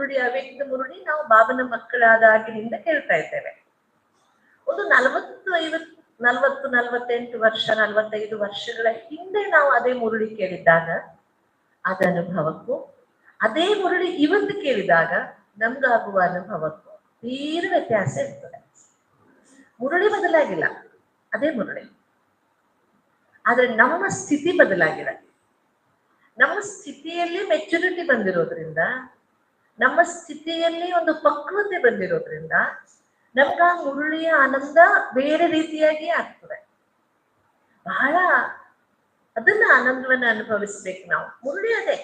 ಮುರುಳಿ, ಅವ್ಯಕ್ತ ಮುರುಳಿ ನಾವು ಬಾಬನ ಮಕ್ಕಳಾದಾಗಿನಿಂದ ಕೇಳ್ತಾ ಇದ್ದೇವೆ. ಒಂದು 48 ವರ್ಷ, 45 ವರ್ಷಗಳ ಹಿಂದೆ ನಾವು ಅದೇ ಮುರುಳಿ ಕೇಳಿದ್ದಾಗ ಅದ ಅನುಭವಕ್ಕೂ, ಅದೇ ಮುರುಳಿ ಇವತ್ತು ಕೇಳಿದಾಗ ನಮ್ಗಾಗುವ ಅನುಭವಕ್ಕೂ ತೀರ ವ್ಯತ್ಯಾಸ ಇರ್ತದೆ. ಮುರುಳಿ ಬದಲಾಗಿಲ್ಲ, ಅದೇ ಮುರುಳಿ. ಆದ್ರೆ ನಮ್ಮ ಸ್ಥಿತಿ ಬದಲಾಗಿದೆ. ನಮ್ಮ ಸ್ಥಿತಿಯಲ್ಲಿ ಮೆಚುರಿಟಿ ಬಂದಿರೋದ್ರಿಂದ, ನಮ್ಮ ಸ್ಥಿತಿಯಲ್ಲಿ ಒಂದು ಪಕ್ವತೆ ಬಂದಿರೋದ್ರಿಂದ ನಮ್ಗ ಮುರುಳಿಯ ಆನಂದ ಬೇರೆ ರೀತಿಯಾಗಿ ಆಗ್ತದೆ. ಬಹಳ ಅದನ್ನ ಆನಂದವನ್ನ ಅನುಭವಿಸ್ಬೇಕು ನಾವು. ಮುರುಳಿ ಅದೇ,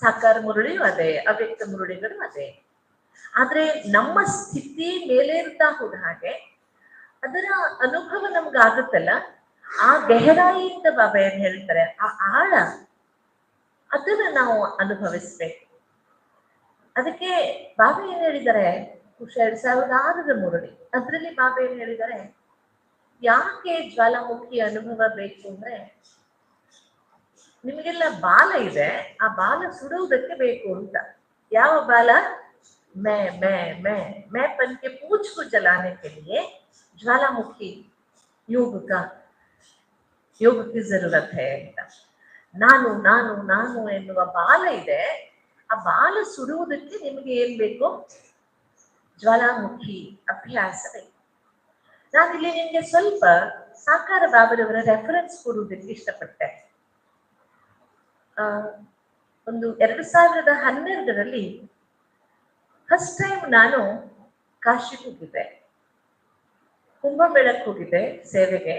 ಸಾಕಾರ ಮುರುಳಿಯೂ ಅದೇ, ಅವ್ಯಕ್ತ ಮುರುಳಿಗಳು ಅದೇ. ಆದ್ರೆ ನಮ್ಮ ಸ್ಥಿತಿ ಮೇಲೆ ಇರ್ತಾ ಹೋದ ಹಾಗೆ ಅದರ ಅನುಭವ ನಮ್ಗಾಗುತ್ತಲ್ಲ, ಆ ಗೆಹರಾಯಿಯಿಂದ ಬಾಬಾ ಏನ್ ಹೇಳ್ತಾರೆ, ಆ ಆಳ ಅದನ್ನ ನಾವು ಅನುಭವಿಸ್ಬೇಕು. ಅದಕ್ಕೆ ಬಾಬಾ ಏನ್ ಹೇಳಿದ್ದಾರೆ, 2006ರ ಮುರುಳಿ, ಅದ್ರಲ್ಲಿ ಬಾಬಾ ಏನ್ ಹೇಳಿದ್ದಾರೆ, ಯಾಕೆ ಜ್ವಾಲಾಮುಖಿ ಅನುಭವ ಬೇಕು ಅಂದ್ರೆ, ನಿಮಗೆಲ್ಲ ಬಾಲ ಇದೆ, ಆ ಬಾಲ ಸುಡುವುದಕ್ಕೆ ಬೇಕು ಅಂತ. ಯಾವ ಬಾಲ? मैं मैं पन के पूछ को जलाने के लिए ज्वालामुखी योग की जरूरत है ಅಂತ. ನಾನು ನಾನು ನಾನು ಎನ್ನುವ ಬಾಲ ಇದೆ, ಆ ಬಾಲ ಸುಡುವುದಕ್ಕೆ ನಿಮಗೆ ಏನ್ ಬೇಕು? ಜ್ವಾಲಾಮುಖಿ ಅಭ್ಯಾಸ ಬೇಕು. ನಾನಿಲ್ಲಿ ನಿಮ್ಗೆ ಸ್ವಲ್ಪ ಸಾಕಾರ ಬಾಬರವರ ರೆಫರೆನ್ಸ್ ಕೊಡುವುದಕ್ಕೆ ಇಷ್ಟಪಟ್ಟೆ. ಒಂದು 2012ರಲ್ಲಿ ಫಸ್ಟ್ ಟೈಮ್ ನಾನು ಕಾಶಿಗೆ ಹೋಗಿದ್ದೆ, ಕುಂಭಮೇಳಕ್ಕೆ ಹೋಗಿದ್ದೆ ಸೇವೆಗೆ,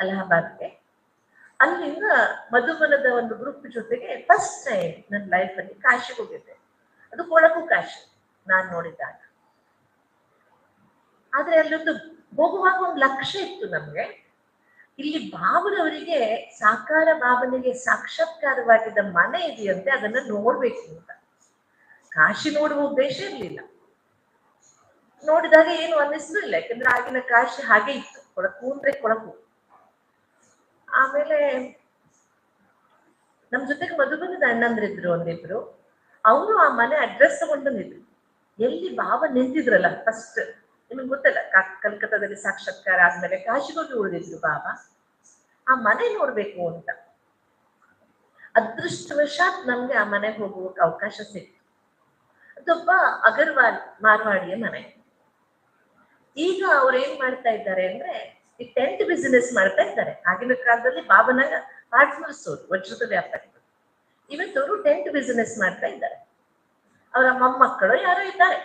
ಅಲಹಾಬಾದ್ಗೆ. ಅಲ್ಲಿಂದ ಮಧುಬನದ ಒಂದು ಗ್ರೂಪ್ ಜೊತೆಗೆ ಫಸ್ಟ್ ಟೈಮ್ ನನ್ನ ಲೈಫಲ್ಲಿ ಕಾಶಿಗೆ ಹೋಗಿದ್ದೆ. ಅದು ಕೊಳಕು ಕಾಶಿ ನಾನು ನೋಡಿದಾಗ. ಆದ್ರೆ ಅಲ್ಲೊಂದು ಹೋಗುವಾಗ ಒಂದು ಲಕ್ಷ್ಯ ಇತ್ತು ನಮ್ಗೆ, ಇಲ್ಲಿ ಬಾಬರವರಿಗೆ ಸಾಕಾರ ಬಾಬನಿಗೆ ಸಾಕ್ಷಾತ್ಕಾರವಾಗಿದ್ದ ಮನೆ ಇದೆಯಂತೆ, ಅದನ್ನ ನೋಡ್ಬೇಕು ಅಂತ. ಕಾಶಿ ನೋಡುವ ಉದ್ದೇಶ ಇರ್ಲಿಲ್ಲ. ನೋಡಿದಾಗ ಏನು ಅನ್ನಿಸ್ಲಿಲ್ಲ, ಯಾಕಂದ್ರೆ ಆಗಿನ ಕಾಶಿ ಹಾಗೆ ಇತ್ತು, ಕೊಳಕು ಅಂದ್ರೆ ಕೊಳಕು. ಆಮೇಲೆ ನಮ್ ಜೊತೆಗೆ ಮಧುಬನದ ಅಣ್ಣಂದ್ರಿದ್ರು ಒಂದಿಬ್ರು, ಅವರು ಆ ಮನೆ ಅಡ್ರೆಸ್ ತಗೊಂಡು ಬಂದಿದ್ರು. ಎಲ್ಲಿ ಬಾಬಾ ನಿಂತಿದ್ರಲ್ಲ ಫಸ್ಟ್, ನಿಮಗೆ ಗೊತ್ತಲ್ಲ, ಕಲ್ಕತ್ತಾದಲ್ಲಿ ಸಾಕ್ಷಾತ್ಕಾರ ಆದ್ಮೇಲೆ ಕಾಶಿಗೋಗಿ ಉಳಿದಿದ್ರು ಬಾಬಾ. ಆ ಮನೆ ನೋಡ್ಬೇಕು ಅಂತ ಅದೃಷ್ಟವಶಾತ್ ನಮ್ಗೆ ಆ ಮನೆಗೆ ಹೋಗುವಕ್ಕೆ ಅವಕಾಶ ಸಿಕ್ತು. ಅದೊಬ್ಬ ಅಗರ್ವಾಲ್ ಮಾರ್ವಾಡಿಯ ಮನೆ. ಈಗ ಅವ್ರು ಏನ್ ಮಾಡ್ತಾ ಇದ್ದಾರೆ ಅಂದ್ರೆ, ಈ ಟೆಂಟ್ ಬಿಸಿನೆಸ್ ಮಾಡ್ತಾ ಇದ್ದಾರೆ. ಆಗಿನ ಕಾಲದಲ್ಲಿ ಬಾಬನ ಪಾರ್ಟ್ನರ್ಸ್ ಅವರು, ವಜ್ರದ ವ್ಯಾಪಾರಿಗಳು. ಇವತ್ತವರು ಟೆಂಟ್ ಬಿಸಿನೆಸ್ ಮಾಡ್ತಾ ಇದ್ದಾರೆ. ಅವರ ಮೊಮ್ಮಕ್ಕಳು ಯಾರೋ ಇದ್ದಾರೆ.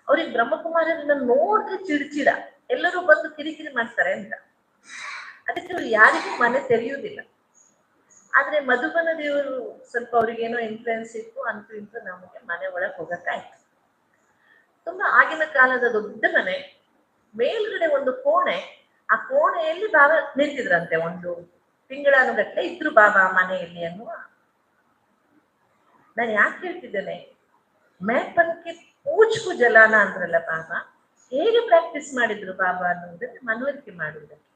ಅವ್ರಿಗೆ ಬ್ರಹ್ಮಕುಮಾರರನ್ನ ನೋಡಿದ್ರೆ ಚಿಡ್ಚಿಡ, ಎಲ್ಲರೂ ಬಂದು ಕಿರಿಕಿರಿ ಮಾಡ್ತಾರೆ ಅಂತ. ಅದಕ್ಕೆ ಅವ್ರು ಯಾರಿಗೂ ಮನೆ ತೆರೆಯುವುದಿಲ್ಲ. ಆದ್ರೆ ಮಧುಬನ ದೇವರು ಸ್ವಲ್ಪ ಅವ್ರಿಗೇನೋ ಇನ್ಫ್ಲುಯೆನ್ಸ್ ಇತ್ತು, ಅಂತೂ ಇಂತೂ ನಮಗೆ ಮನೆ ಒಳಗೆ ಹೋಗಕ್ಕಾಯ್ತು. ತುಂಬಾ ಆಗಿನ ಕಾಲದ ದೊಡ್ಡ ಮನೆ, ಮೇಲ್ಗಡೆ ಒಂದು ಕೋಣೆ, ಆ ಕೋಣೆಯಲ್ಲಿ ಬಾಬಾ ನಿಂತಿದ್ರಂತೆ. ಒಂದು ತಿಂಗಳಾನುಗಟ್ಟಲೆ ಇದ್ರು ಬಾಬಾ ಮನೆಯಲ್ಲಿ ಅನ್ನುವ. ನಾನು ಯಾಕೆ ಹೇಳ್ತಿದ್ದೇನೆ, ಮೇಪನ್ಗೆ ಪೂಚ್ಕು ಜಲಾನ ಅಂದ್ರಲ್ಲ ಬಾಬಾ, ಹೇಗೆ ಪ್ರಾಕ್ಟೀಸ್ ಮಾಡಿದ್ರು ಬಾಬಾ ಅನ್ನೋದನ್ನ ಮನವರಿಕೆ ಮಾಡುವುದಕ್ಕೆ.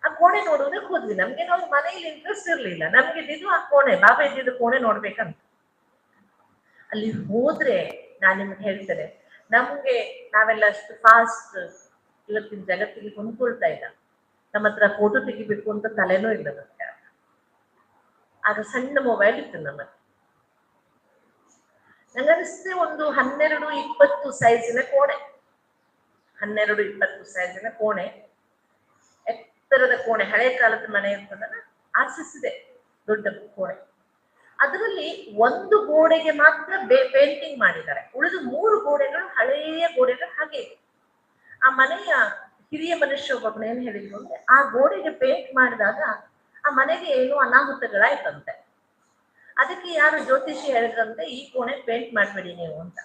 ಆ ಕೋಣೆ ನೋಡುವುದಕ್ಕೆ ಹೋದ್ವಿ. ನಮ್ಗೆ ನಾವು ಮನೆಯಲ್ಲಿ ಇಂಟ್ರೆಸ್ಟ್ ಇರ್ಲಿಲ್ಲ, ನಮ್ಗೆ ಇದ್ದಿದ್ದು ಆ ಕೋಣೆ, ಬಾಬಾ ಇದ್ದಿದ್ದು ಕೋಣೆ ನೋಡ್ಬೇಕಂತ. ಅಲ್ಲಿ ಹೋದ್ರೆ ನಾನ್ ನಿಮ್ಗೆ ಹೇಳ್ತೇನೆ, ನಮ್ಗೆ ನಾವೆಲ್ಲ ಅಷ್ಟು ಫಾಸ್ಟ್ ಇವತ್ತಿನ ಜಗತ್ತಿಗೆ ಹೊಂದ್ಕೊಳ್ತಾ ಇಲ್ಲ. ನಮ್ಮ ಹತ್ರ ಫೋಟೋ ತೆಗಿಬೇಕು ಅಂತ ತಲೆನೂ ಇಲ್ಲ ನಮ್ಗೆ. ಆಗ ಸಣ್ಣ ಮೊಬೈಲ್ ಇತ್ತು ನಮ್ಮಲ್ಲಿ. ನಂಗನ್ನಿಸ್ತೇ ಒಂದು 12-20 ಸೈಜಿನ ಕೋಣೆ, 12-20 ಸೈಜಿನ ಕೋಣೆ, ಎತ್ತರದ ಕೋಣೆ, ಹಳೆ ಕಾಲದ ಮನೆ ಇರ್ತದಲ್ಲ ಆರ್ಸಿಸಿದೆ, ದೊಡ್ಡ ಕೋಣೆ. ಅದರಲ್ಲಿ ಒಂದು ಗೋಡೆಗೆ ಮಾತ್ರ ಪೇಂಟಿಂಗ್ ಮಾಡಿದ್ದಾರೆ, ಉಳಿದು 3 ಗೋಡೆಗಳು ಹಳೆಯ ಗೋಡೆಗಳು ಹಾಗೆ ಇದೆ. ಆ ಮನೆಯ ಹಿರಿಯ ಮನುಷ್ಯ ಒಬ್ಬೊಬ್ಬನ ಏನ್ ಹೇಳಿದ್ರು ಅಂದ್ರೆ, ಆ ಗೋಡೆಗೆ ಪೇಂಟ್ ಮಾಡಿದಾಗ ಆ ಮನೆಗೆ ಏನು ಅನಾಹುತಗಳಾಯ್ತಂತೆ. ಅದಕ್ಕೆ ಯಾರು ಜ್ಯೋತಿಷಿ ಹೇಳಿದ್ರಂತೆ, ಈ ಕೋಣೆ ಪೇಂಟ್ ಮಾಡ್ಬೇಡಿ ನೀವು ಅಂತ.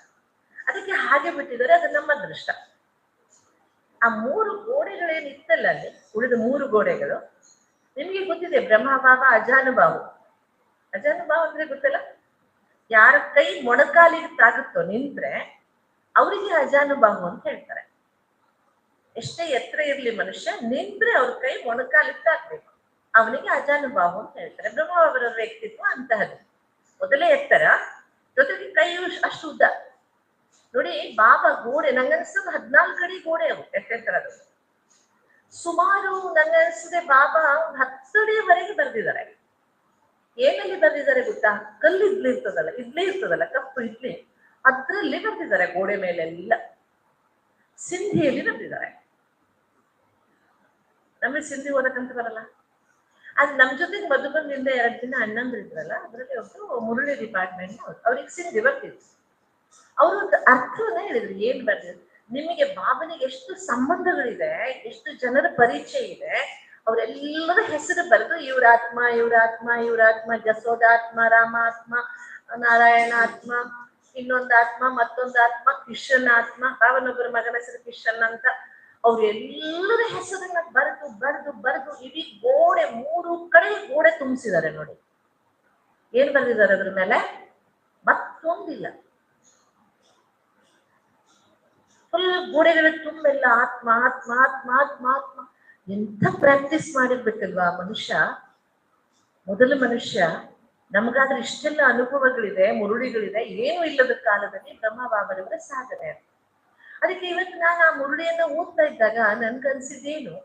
ಅದಕ್ಕೆ ಹಾಗೆ ಬಿಟ್ಟಿದ್ದಾರೆ. ಅದು ನಮ್ಮ ಅದೃಷ್ಟ. ಆ 3 ಗೋಡೆಗಳೇನಿತ್ತಲ್ಲ ಅಲ್ಲಿ, ಉಳಿದ 3 ಗೋಡೆಗಳು ನಿಮ್ಗೆ ಗೊತ್ತಿದೆ, ಬ್ರಹ್ಮಭಾವ ಅಜಾನುಭಾವ. ಅಜಾನುಭಾವ ಅಂದ್ರೆ ಗೊತ್ತಲ್ಲ, ಯಾರ ಕೈ ಮೊಣಕಾಲಿಗೆ ತಾಗುತ್ತೋ ನಿಂತ್ರೆ ಅವರಿಗೆ ಅಜಾನುಭಾವ ಅಂತ ಹೇಳ್ತಾರೆ. ಎಷ್ಟೇ ಎತ್ತರ ಇರ್ಲಿ ಮನುಷ್ಯ, ನಿಂತ್ರೆ ಅವ್ರ ಕೈ ಮೊಣಕಾಲಿಗೆ ತಾಗ್ಬೇಕು, ಅವನಿಗೆ ಅಜಾನುಭಾವ ಅಂತ ಹೇಳ್ತಾರೆ. ಬ್ರಹ್ಮಭಾವರ ವ್ಯಕ್ತಿತ್ವ ಅಂತಹದ್ದು. ಮೊದಲೇ ಎತ್ತರ, ಜೊತೆಗೆ ಕೈಯು ಅಷ್ಟು ಉದ್ದ. ನೋಡಿ ಬಾಬಾ ಗೋಡೆ ನಂಗನ್ಸ್ತದ 14 ಅಡಿ ಗೋಡೆ ಅವು ಎತ್ತೆತ್ತರದು. ಸುಮಾರು ನಂಗನ್ಸಿದೆ ಬಾಬಾ 10 ಅಡಿಯವರೆಗೆ ಬರ್ದಿದ್ದಾರೆ. ಏನಲ್ಲಿ ಬರ್ದಿದ್ದಾರೆ ಗೊತ್ತಾ? ಕಲ್ಲು ಇಡ್ಲಿ ಇರ್ತದಲ್ಲ ಕಪ್ಪು ಇಡ್ಲಿ, ಅದ್ರಲ್ಲಿ ಬರ್ದಿದ್ದಾರೆ ಗೋಡೆ ಮೇಲೆಲ್ಲ. ಸಿಂಧಿಯಲ್ಲಿ ಬರ್ದಿದ್ದಾರೆ. ನಮಗೆ ಸಿಂಧಿ ಓದಕ್ಕಂತ ಬರಲ್ಲ. ಅದ್ ನಮ್ ಜೊತೆಗೆ ಮಧುಬಂದಿಂದ 2 ದಿನ ಅಣ್ಣಂದ್ರು ಇದ್ರಲ್ಲ, ಅದ್ರಲ್ಲಿ ಒಬ್ರು ಮುರಳಿ ಡಿಪಾರ್ಟ್ಮೆಂಟ್ ಅವ್ರಿಗೆ ಸಿಂಧಿ ಬರ್ತಿತ್ತು. ಅವರು ಅರ್ಥವನ್ನ ಹೇಳಿದ್ರು. ಏನ್ ಬರ್ದಿದ್ರು? ನಿಮಗೆ ಬಾಬನಿಗೆ ಎಷ್ಟು ಸಂಬಂಧಗಳಿದೆ, ಎಷ್ಟು ಜನರ ಪರಿಚಯ ಇದೆ, ಅವರೆಲ್ಲರ ಹೆಸರು ಬರೆದು ಇವ್ರಾತ್ಮ, ಜಸೋದಾತ್ಮ, ರಾಮಾತ್ಮ, ನಾರಾಯಣಾತ್ಮ, ಇನ್ನೊಂದಾತ್ಮ, ಮತ್ತೊಂದಾತ್ಮ, ಕಿಶನ್ ಆತ್ಮ, ಬಾಬನೊಬ್ಬರ ಮಗನ ಹೆಸರು ಕಿಶನ್ ಅಂತ, ಅವ್ರೆಲ್ಲರ ಹೆಸರನ್ನ ಬರೆದು ಇಡೀ ಗೋಡೆ 3 ಕಡೆ ಗೋಡೆ ತುಂಬಿಸಿದ್ದಾರೆ. ನೋಡಿ ಏನ್ ಬರ್ದಿದ್ದಾರೆ ಅದ್ರ ಮೇಲೆ? ಮತ್ತೊಂದಿಲ್ಲ, ಫುಲ್ ಗೋಡೆಗಳ ತುಂಬೆಲ್ಲ ಆತ್ಮ ಆತ್ಮ ಆತ್ಮ ಆತ್ಮ ಆತ್ಮ. ಎಂಥ ಪ್ರಾಕ್ಟೀಸ್ ಮಾಡಿರ್ಬೇಕಲ್ವಾ ಮನುಷ್ಯ, ಮೊದಲ ಮನುಷ್ಯ. ನಮಗಾದ್ರೆ ಇಷ್ಟೆಲ್ಲ ಅನುಭವಗಳಿದೆ, ಮುರುಳಿಗಳಿದೆ, ಏನು ಇಲ್ಲದ ಕಾಲದಲ್ಲಿ ಬ್ರಹ್ಮ ಬಾಬರವರ ಸಾಧನೆ. ಅದಕ್ಕೆ ಇವತ್ತು ನಾನು ಆ ಮುರುಳಿಯನ್ನ ಓದ್ತಾ ಇದ್ದಾಗ ನನ್ಗನ್ಸಿದ್ದೇನು,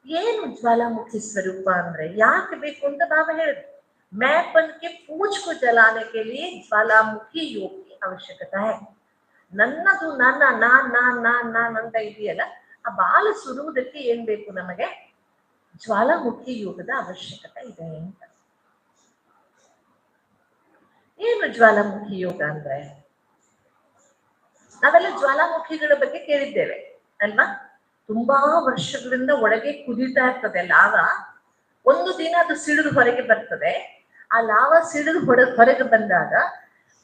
ಏನು ಜ್ವಾಲಾಮುಖಿ ಸ್ವರೂಪ ಅಂದ್ರೆ ಯಾಕೆ ಬೇಕು ಅಂತ ಬಾಬಾ ಹೇಳಿದ್ರು. ಮ್ಯಾಪನ್ಗೆ ಪೂಜ್ಕು ಜಲಾನಕ್ಕೆ ಲಿಯೇ ಜ್ವಾಲಾಮುಖಿ ಯೋಗಿ ಅವಶ್ಯಕತೆ ಹೈ. ನನ್ನದು ನಾನ್ ಅಂತ ಇದೆಯಲ್ಲ, ಆ ಬಾಲ ಸುಡುವುದಕ್ಕೆ ಏನ್ ಬೇಕು? ನಮಗೆ ಜ್ವಾಲಾಮುಖಿ ಯೋಗದ ಅವಶ್ಯಕತೆ ಇದೆ ಅಂತ. ಏನು ಜ್ವಾಲಾಮುಖಿ ಯೋಗ ಅಂದ್ರೆ? ನಾವೆಲ್ಲ ಜ್ವಾಲಾಮುಖಿಗಳ ಬಗ್ಗೆ ಕೇಳಿದ್ದೇವೆ ಅಲ್ವಾ? ತುಂಬಾ ವರ್ಷಗಳಿಂದ ಒಳಗೆ ಕುದೀತಾ ಇರ್ತದೆ ಲಾವಾ. ಒಂದು ದಿನ ಅದು ಸಿಡಿದು ಹೊರಗೆ ಬರ್ತದೆ. ಆ ಲಾವಾ ಸಿಡಿದು ಹೊರಗೆ ಬಂದಾಗ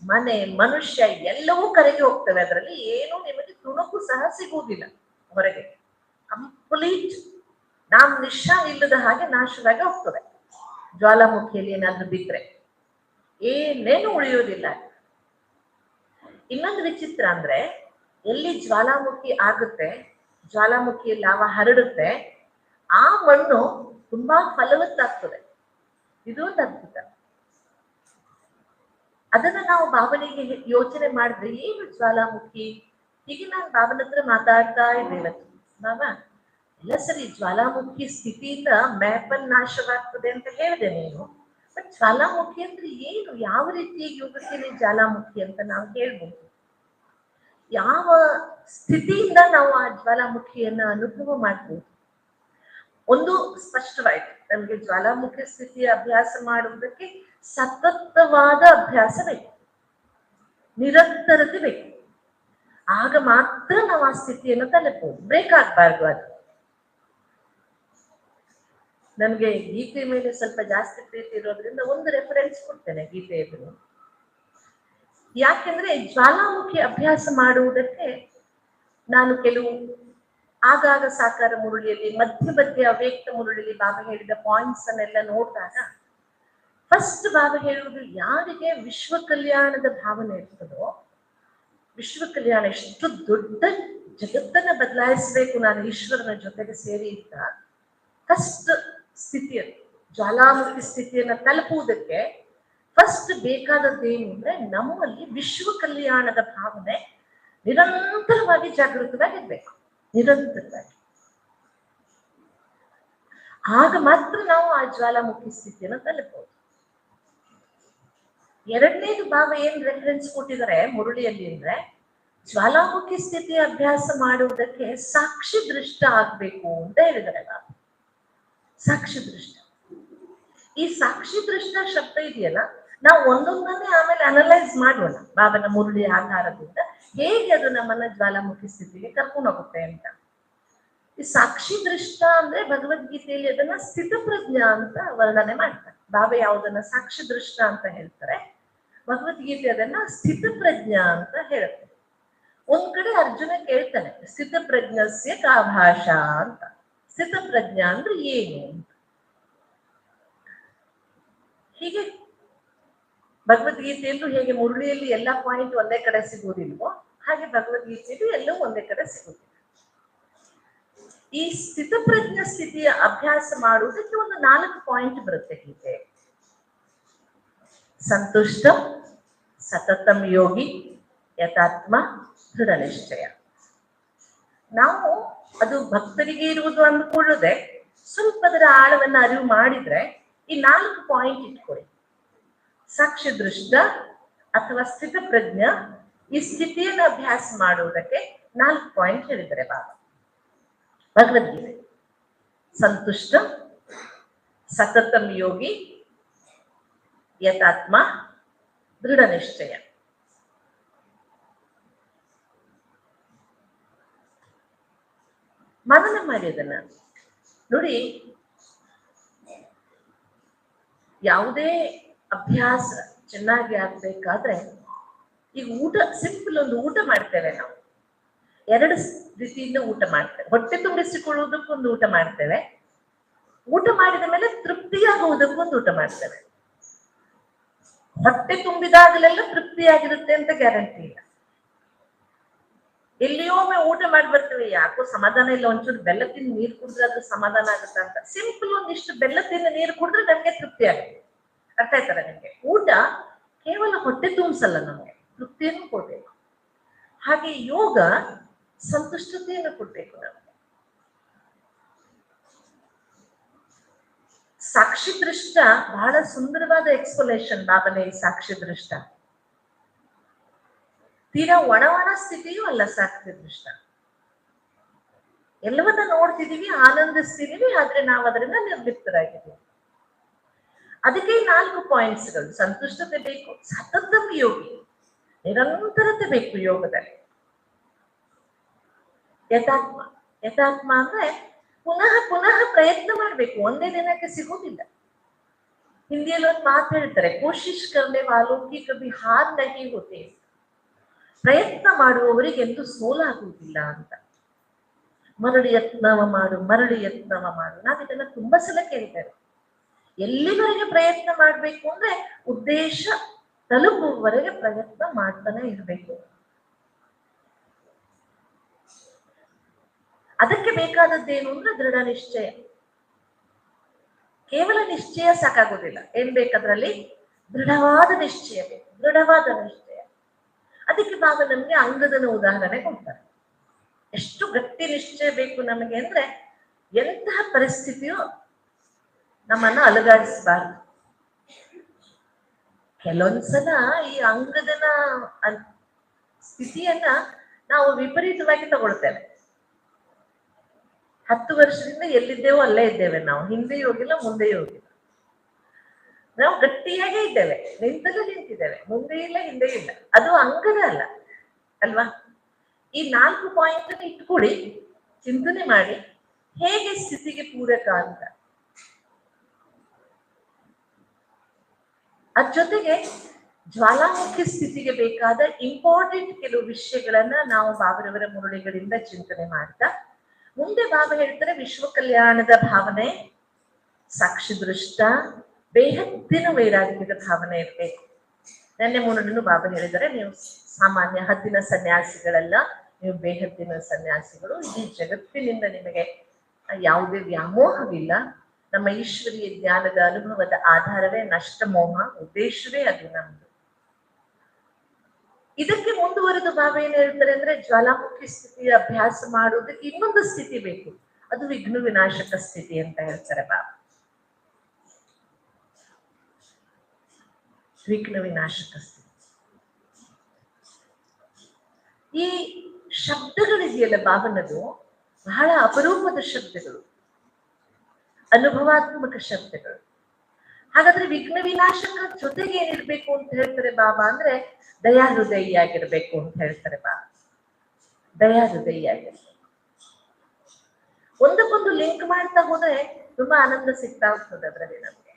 ಮನೆ, ಮನುಷ್ಯ ಎಲ್ಲವೂ ಕರಗಿ ಹೋಗ್ತವೆ. ಅದರಲ್ಲಿ ಏನು ನಿಮಗೆ ತುಣುಕು ಸಹ ಸಿಗುವುದಿಲ್ಲ ಹೊರಗೆ. ಕಂಪ್ಲೀಟ್ ನಿಲ್ಲದ ಹಾಗೆ ನಾಶವಾಗಿ ಹೋಗ್ತದೆ. ಜ್ವಾಲಾಮುಖಿಯಲ್ಲಿ ಏನಾದ್ರೂ ಬಿದ್ರೆ ಏನೇನು ಉಳಿಯೋದಿಲ್ಲ. ಇನ್ನೊಂದು ವಿಚಿತ್ರ ಅಂದ್ರೆ, ಎಲ್ಲಿ ಜ್ವಾಲಾಮುಖಿ ಆಗುತ್ತೆ, ಜ್ವಾಲಾಮುಖಿ ಲಾವ ಹರಡುತ್ತೆ, ಆ ಮಣ್ಣು ತುಂಬಾ ಫಲವತ್ತಾಗ್ತದೆ. ಇದು ಒಂದು ಅದ್ಭುತ. ಅದನ್ನ ನಾವು ಬಾಬನಿಗೆ ಯೋಚನೆ ಮಾಡಿದ್ರೆ, ಏನು ಜ್ವಾಲಾಮುಖಿ? ಹೀಗೆ ನಾನು ಬಾಬನ ಹತ್ರ ಮಾತಾಡ್ತಾ ಇದ್ದೇವೆ. ಬಾಬಾ ಎಲ್ಲ ಸರಿ, ಜ್ವಾಲಾಮುಖಿ ಸ್ಥಿತಿಯಿಂದ ಮ್ಯಾಪಲ್ ನಾಶವಾಗ್ತದೆ ಅಂತ ಹೇಳಿದೆ ನೀನು, ಬಟ್ ಜ್ವಾಲಾಮುಖಿ ಅಂದ್ರೆ ಏನು? ಯಾವ ರೀತಿಯ ಯೋಗಕ್ಕೆ ನೀವು ಜ್ವಾಲಾಮುಖಿ ಅಂತ ನಾವು ಹೇಳ್ಬೋದು? ಯಾವ ಸ್ಥಿತಿಯಿಂದ ನಾವು ಆ ಜ್ವಾಲಾಮುಖಿಯನ್ನ ಅನುಭವ ಮಾಡ್ಬೋದು? ಒಂದು ಸ್ಪಷ್ಟವಾಯ್ತು, ನಮ್ಗೆ ಜ್ವಾಲಾಮುಖಿ ಸ್ಥಿತಿಯ ಅಭ್ಯಾಸ ಮಾಡುವುದಕ್ಕೆ ಸತತವಾದ ಅಭ್ಯಾಸ ಬೇಕು, ನಿರಂತರತೆ ಬೇಕು. ಆಗ ಮಾತ್ರ ನಾವು ಆ ಸ್ಥಿತಿಯನ್ನು ತಲುಪಬಹುದು. ಬ್ರೇಕ್ ಆಗ್ಬಾರ್ದು ಅದು. ನನ್ಗೆ ಗೀತೆ ಮೇಲೆ ಸ್ವಲ್ಪ ಜಾಸ್ತಿ ಪ್ರೀತಿ ಇರೋದ್ರಿಂದ ಒಂದು ರೆಫರೆನ್ಸ್ ಕೊಡ್ತೇನೆ ಗೀತೆಯನ್ನು. ಯಾಕೆಂದ್ರೆ ಜ್ವಾಲಾಮುಖಿ ಅಭ್ಯಾಸ ಮಾಡುವುದಕ್ಕೆ ನಾನು ಕೆಲವು ಆಗಾಗ ಸಾಕಾರ ಮುರುಳಿಯಲ್ಲಿ, ಮಧ್ಯ ಅವ್ಯಕ್ತ ಮುರುಳಿಯಲ್ಲಿ ಬಾಬಾ ಹೇಳಿದ ಪಾಯಿಂಟ್ಸ್ ಅನ್ನೆಲ್ಲ ನೋಡಿದಾಗ, ಫಸ್ಟ್ ಬಾಬಾ ಹೇಳುವುದು, ಯಾರಿಗೆ ವಿಶ್ವ ಕಲ್ಯಾಣದ ಭಾವನೆ ಇರ್ತದೋ, ವಿಶ್ವ ಕಲ್ಯಾಣ ಎಷ್ಟು ದೊಡ್ಡ ಜಗತ್ತನ್ನ ಬದಲಾಯಿಸಬೇಕು ನಾನು ಈಶ್ವರನ ಜೊತೆಗೆ ಸೇರಿ ಅಂತ ಕಷ್ಟ ಸ್ಥಿತಿಯನ್ನು, ಜ್ವಾಲಾಮುಖಿ ಸ್ಥಿತಿಯನ್ನ ತಲುಪುವುದಕ್ಕೆ ಫಸ್ಟ್ ಬೇಕಾದದ್ದೇನು ಅಂದ್ರೆ, ನಮ್ಮಲ್ಲಿ ವಿಶ್ವ ಕಲ್ಯಾಣದ ಭಾವನೆ ನಿರಂತರವಾಗಿ ಜಾಗೃತವಾಗಿರ್ಬೇಕು, ನಿರಂತರವಾಗಿ. ಆಗ ಮಾತ್ರ ನಾವು ಆ ಜ್ವಾಲಾಮುಖಿ ಸ್ಥಿತಿಯನ್ನು ತಲುಪಬಹುದು. ಎರಡನೇದು ಬಾಬಾ ಏನ್ ರೆಫರೆನ್ಸ್ ಕೊಟ್ಟಿದ್ದಾರೆ ಮುರುಳಿಯಲ್ಲಿ ಅಂದ್ರೆ, ಜ್ವಾಲಾಮುಖಿ ಸ್ಥಿತಿಯ ಅಭ್ಯಾಸ ಮಾಡುವುದಕ್ಕೆ ಸಾಕ್ಷಿ ದೃಷ್ಟ ಆಗ್ಬೇಕು ಅಂತ ಹೇಳಿದ್ದಾರೆ ಬಾಬಾ. ಸಾಕ್ಷಿ ದೃಷ್ಟ. ಈ ಸಾಕ್ಷಿ ದೃಷ್ಟ ಶಬ್ದ ಇದೆಯಲ್ಲ, ನಾವು ಒಂದೊಂದನ್ನೇ ಆಮೇಲೆ ಅನಲೈಸ್ ಮಾಡೋಣ ಬಾಬನ ಮುರುಳಿಯ ಆಧಾರದಿಂದ, ಹೇಗೆ ಅದು ನಮ್ಮನ್ನ ಜ್ವಾಲಾಮುಖಿ ಸ್ಥಿತಿಗೆ ಕರ್ಕೊಂಡು ಹೋಗುತ್ತೆ ಅಂತ. ಈ ಸಾಕ್ಷಿ ದೃಷ್ಟ ಅಂದ್ರೆ ಭಗವದ್ಗೀತೆಯಲ್ಲಿ ಅದನ್ನ ಸ್ಥಿತಪ್ರಜ್ಞಾ ಅಂತ ವರ್ಣನೆ ಮಾಡ್ತಾರೆ. ಬಾಬಾ ಯಾವುದನ್ನ ಸಾಕ್ಷಿ ದೃಷ್ಟ ಅಂತ ಹೇಳ್ತಾರೆ, ಭಗವದ್ಗೀತೆ ಅದನ್ನ ಸ್ಥಿತಪ್ರಜ್ಞಾ ಅಂತ ಹೇಳುತ್ತೆ. ಒಂದ್ ಕಡೆ ಅರ್ಜುನ ಕೇಳ್ತಾನೆ, ಸ್ಥಿತಪ್ರಜ್ಞಸ್ಯ ಕಾ ಭಾಷಾ ಅಂತ. ಸ್ಥಿತಪ್ರಜ್ಞಾ ಅಂದ್ರೆ ಏನು? ಹೀಗೆ ಭಗವದ್ಗೀತೆಯಲ್ಲೂ ಹೇಗೆ ಮುರುಳಿಯಲ್ಲಿ ಎಲ್ಲಾ ಪಾಯಿಂಟ್ ಒಂದೇ ಕಡೆ ಸಿಗುವುದಿಲ್ವೋ, ಹಾಗೆ ಭಗವದ್ಗೀತೆಯಲ್ಲೂ ಎಲ್ಲವೂ ಒಂದೇ ಕಡೆ ಸಿಗುವುದಿಲ್ಲ. ಈ ಸ್ಥಿತಪ್ರಜ್ಞ ಸ್ಥಿತಿಯ ಅಭ್ಯಾಸ ಮಾಡುವುದಕ್ಕೆ ಒಂದು 4 ಪಾಯಿಂಟ್ ಬರುತ್ತೆ ಗೀತೆ. ಸಂತುಷ್ಟ, ಸತತಂ ಯೋಗಿ ಯಥಾತ್ಮ ದೃಢ ನಿಶ್ಚಯ. ನಾವು ಅದು ಭಕ್ತರಿಗೆ ಇರುವುದು ಅಂದ್ಕೊಳ್ಳದೆ ಸ್ವಲ್ಪ ಅದರ ಆಳವನ್ನ ಅರಿವು ಮಾಡಿದ್ರೆ ಈ 4 ಪಾಯಿಂಟ್ ಇಟ್ಕೊಳ್ಳಿ. ಸಾಕ್ಷಿ ದೃಷ್ಟ ಅಥವಾ ಸ್ಥಿತ ಪ್ರಜ್ಞ, ಈ ಸ್ಥಿತಿಯನ್ನು ಅಭ್ಯಾಸ ಮಾಡುವುದಕ್ಕೆ 4 ಪಾಯಿಂಟ್ ಹೇಳಿದ್ದಾರೆ ಬಾಬಾ ಭಗವದ್ಗೀತೆ. ಸಂತುಷ್ಟ, ಸತತಂ ಯೋಗಿ, ಯಥಾತ್ಮ, ದೃಢ ನಿಶ್ಚಯ. ಮನನ ಮಾಡಿ ಅದನ್ನ ನೋಡಿ. ಯಾವುದೇ ಅಭ್ಯಾಸ ಚೆನ್ನಾಗಿ ಆಗ್ಬೇಕಾದ್ರೆ ಈಗ ಊಟ, ಸಿಂಪಲ್ ಒಂದು ಊಟ ಮಾಡ್ತೇವೆ ನಾವು. 2 ರೀತಿಯಿಂದ ಊಟ ಮಾಡ್ತೇವೆ. ಹೊಟ್ಟೆ ತುಂಬಿಸಿಕೊಳ್ಳುವುದಕ್ಕೊಂದು ಊಟ ಮಾಡ್ತೇವೆ, ಊಟ ಮಾಡಿದ ಮೇಲೆ ತೃಪ್ತಿಯಾಗುವುದಕ್ಕೊಂದು ಊಟ ಮಾಡ್ತೇವೆ. ಹೊಟ್ಟೆ ತುಂಬಿದಾಗಲೆಲ್ಲ ತೃಪ್ತಿಯಾಗಿರುತ್ತೆ ಅಂತ ಗ್ಯಾರಂಟಿ ಇಲ್ಲ. ಎಲ್ಲಿಯೋಮ್ಮೆ ಊಟ ಮಾಡಿ ಬರ್ತೇವೆ, ಯಾಕೋ ಸಮಾಧಾನ ಇಲ್ಲ, ಒಂಚೂರು ಬೆಲ್ಲ ತಿಂದು ನೀರು ಕುಡಿದ್ರೆ ಅದು ಸಮಾಧಾನ ಆಗುತ್ತೆ ಅಂತ. ಸಿಂಪಲ್ ಒಂದಿಷ್ಟು ಬೆಲ್ಲ ತಿಂದು ನೀರು ಕುಡಿದ್ರೆ ನಮ್ಗೆ ತೃಪ್ತಿ ಆಗುತ್ತೆ. ಅರ್ಥ ಆಯ್ತಲ್ಲ ನಿಮ್ಗೆ? ಊಟ ಕೇವಲ ಹೊಟ್ಟೆ ತುಂಬಿಸಲ್ಲ, ನಮ್ಗೆ ತೃಪ್ತಿಯನ್ನು ಕೊಡ್ಬೇಕು. ಹಾಗೆ ಯೋಗ ಸಂತುಷ್ಟತೆಯನ್ನು ಕೊಡ್ಬೇಕು ನಮ್ಗೆ. ಸಾಕ್ಷಿ ದೃಷ್ಟ ಬಹಳ ಸುಂದರವಾದ ಎಕ್ಸ್ಪ್ಲನೇಷನ್ ಬಾಬನೇ ಈ ಸಾಕ್ಷಿ ದೃಷ್ಟ. ತೀರಾ ಒಣ ಸ್ಥಿತಿಯೂ ಅಲ್ಲ ಸಾಕ್ಷಿ ದೃಷ್ಟ. ಎಲ್ಲವನ್ನ ನೋಡ್ತಿದೀವಿ, ಆನಂದಿಸ್ತಿದೀವಿ, ಆದ್ರೆ ನಾವು ಅದರಿಂದ ನಿರ್ಲಿಪ್ತರಾಗಿದ್ದೀವಿ. ಅದಕ್ಕೆ 4 ಪಾಯಿಂಟ್ಸ್ಗಳು. ಸಂತುಷ್ಟತೆ ಬೇಕು, ಸತತಂ ಯೋಗಿ, ನಿರಂತರತೆ ಬೇಕು ಯೋಗದಲ್ಲಿ. ಯಥಾತ್ಮ, ಯಥಾತ್ಮ ಅಂದ್ರೆ ಪುನಃ ಪುನಃ ಪ್ರಯತ್ನ ಮಾಡ್ಬೇಕು, ಒಂದೇ ದಿನಕ್ಕೆ ಸಿಗುವುದಿಲ್ಲ. ಹಿಂದಿಯಲ್ಲಿ ಒಂದು ಮಾತು ಹೇಳ್ತಾರೆ, ಕೋಶಿಶ್ ಕರ್ನೆ ವಾಲೋಂ ಕಿ ಕಭಿ ಹಾರ್ ನಹೀ ಹೋತೆ. ಪ್ರಯತ್ನ ಮಾಡುವವರಿಗೆ ಎಂದು ಸೋಲಾಗುವುದಿಲ್ಲ ಅಂತ. ಮರಳಿ ಯತ್ನವ ಮಾಡು, ಮರಳಿ ಯತ್ನವ ಮಾಡು. ನಾನು ಇದನ್ನ ತುಂಬಾ ಸಲ ಕೇಳ್ತೇನೆ. ಎಲ್ಲಿವರೆಗೆ ಪ್ರಯತ್ನ ಮಾಡ್ಬೇಕು ಅಂದ್ರೆ ಉದ್ದೇಶ ತಲುಪುವವರೆಗೆ ಪ್ರಯತ್ನ ಮಾಡ್ತಾನೆ ಇರ್ಬೇಕು. ಅದಕ್ಕೆ ಬೇಕಾದದ್ದೇನು ಅಂದ್ರೆ ದೃಢ ನಿಶ್ಚಯ. ಕೇವಲ ನಿಶ್ಚಯ ಸಾಕಾಗೋದಿಲ್ಲ, ಏನ್ ಬೇಕದ್ರಲ್ಲಿ? ದೃಢವಾದ ನಿಶ್ಚಯ ಬೇಕು, ದೃಢವಾದ ನಿಶ್ಚಯ. ಅದಕ್ಕೆ ಬಾಬಾ ನಮ್ಗೆ ಅಂಗದನ ಉದಾಹರಣೆ ಕೊಡ್ತಾರೆ. ಎಷ್ಟು ಗಟ್ಟಿ ನಿಶ್ಚಯ ಬೇಕು ನಮಗೆ ಅಂದ್ರೆ, ಎಂತಹ ಪರಿಸ್ಥಿತಿಯು ನಮ್ಮನ್ನ ಅಲುಗಾಡಿಸಬಾರ್ದು. ಕೆಲವೊಂದ್ಸಲ ಈ ಅಂಗದನ ಸ್ಥಿತಿಯನ್ನ ನಾವು ವಿಪರೀತವಾಗಿ ತಗೊಳ್ತೇವೆ. 10 ವರ್ಷದಿಂದ ಎಲ್ಲಿದ್ದೇವೋ ಅಲ್ಲೇ ಇದ್ದೇವೆ ನಾವು, ಹಿಂದೆಯೂ ಹೋಗಿಲ್ಲ ಮುಂದೆಯೂ ಹೋಗಿಲ್ಲ. ನಾವು ಗಟ್ಟಿಯಾಗೇ ಇದ್ದೇವೆ, ನಿಂತಲ್ಲೇ ನಿಂತಿದ್ದೇವೆ, ಮುಂದೆ ಇಲ್ಲ ಹಿಂದೆ ಇಲ್ಲ. ಅದು ಅಂಗದ ಅಲ್ಲ ಅಲ್ವಾ? ಈ 4 ಪಾಯಿಂಟ್ ಅನ್ನು ಇಟ್ಕೊಡಿ, ಚಿಂತನೆ ಮಾಡಿ ಹೇಗೆ ಸ್ಥಿತಿಗೆ ಪೂರಕ ಅಂತ. ಅದ್ರ ಜೊತೆಗೆ ಜ್ವಾಲಾಮುಖಿ ಸ್ಥಿತಿಗೆ ಬೇಕಾದ ಇಂಪಾರ್ಟೆಂಟ್ ಕೆಲವು ವಿಷಯಗಳನ್ನ ನಾವು ಬಾಬರವರ ಮುರುಳಿಗಳಿಂದ ಚಿಂತನೆ ಮಾಡ್ತಾ ಮುಂದೆ ಬಾಬಾ ಹೇಳ್ತಾರೆ, ವಿಶ್ವ ಕಲ್ಯಾಣದ ಭಾವನೆ, ಸಾಕ್ಷಿ ದೃಷ್ಟ, ಬೇಹದ್ದಿನ ವೈರಾಗ್ಯದ ಭಾವನೆ ಇರ್ಬೇಕು. ನೆನ್ನೆ ಮುರುಳಿನೂ ಬಾಬಾ ಹೇಳಿದರೆ, ನೀವು ಸಾಮಾನ್ಯ ಹದ್ದಿನ ಸನ್ಯಾಸಿಗಳಲ್ಲ, ನೀವು ಬೇಹದ್ದಿನ ಸನ್ಯಾಸಿಗಳು. ಈ ಜಗತ್ತಿನಿಂದ ನಿಮಗೆ ಯಾವುದೇ ವ್ಯಾಮೋಹವಿಲ್ಲ. ನಮ್ಮ ಈಶ್ವರೀಯ ಜ್ಞಾನದ ಅನುಭವದ ಆಧಾರವೇ ನಷ್ಟ ಮೋಹ, ಉದ್ದೇಶವೇ ಅದು ನಮ್ದು. ಇದಕ್ಕೆ ಮುಂದುವರೆದು ಬಾಬಾ ಏನ್ ಹೇಳ್ತಾರೆ ಅಂದ್ರೆ, ಜ್ವಾಲಾಮುಖಿ ಸ್ಥಿತಿಯ ಅಭ್ಯಾಸ ಮಾಡುವುದಕ್ಕೆ ಇನ್ನೊಂದು ಸ್ಥಿತಿ ಬೇಕು, ಅದು ವಿಘ್ನ ವಿನಾಶಕ ಸ್ಥಿತಿ ಅಂತ ಹೇಳ್ತಾರೆ ಬಾಬಾ. ವಿಘ್ನ ವಿನಾಶಕ ಸ್ಥಿತಿ. ಈ ಶಬ್ದಗಳಿದೆಯಲ್ಲ ಬಾಬನದು, ಬಹಳ ಅಪರೂಪದ ಶಬ್ದಗಳು, ಅನುಭವಾತ್ಮಕ ಶಬ್ದಗಳು. ಹಾಗಾದ್ರೆ ವಿಘ್ನ ವಿನಾಶಕ ಜೊತೆಗೆ ಏನಿರ್ಬೇಕು ಅಂತ ಹೇಳ್ತಾರೆ ಬಾಬಾ ಅಂದ್ರೆ, ದಯಾ ಹೃದಯಿಯಾಗಿರ್ಬೇಕು ಅಂತ ಹೇಳ್ತಾರೆ ಬಾಬಾ. ದಯಾ ಹೃದಯಿಯಾಗಿರ್ಬೇಕು. ಒಂದಕ್ಕೊಂದು ಲಿಂಕ್ ಮಾಡ್ತಾ ಹೋದ್ರೆ ತುಂಬಾ ಆನಂದ ಸಿಗ್ತಾ ಹೋಗ್ತದೆ ಅದರಲ್ಲಿ ನಮ್ಗೆ.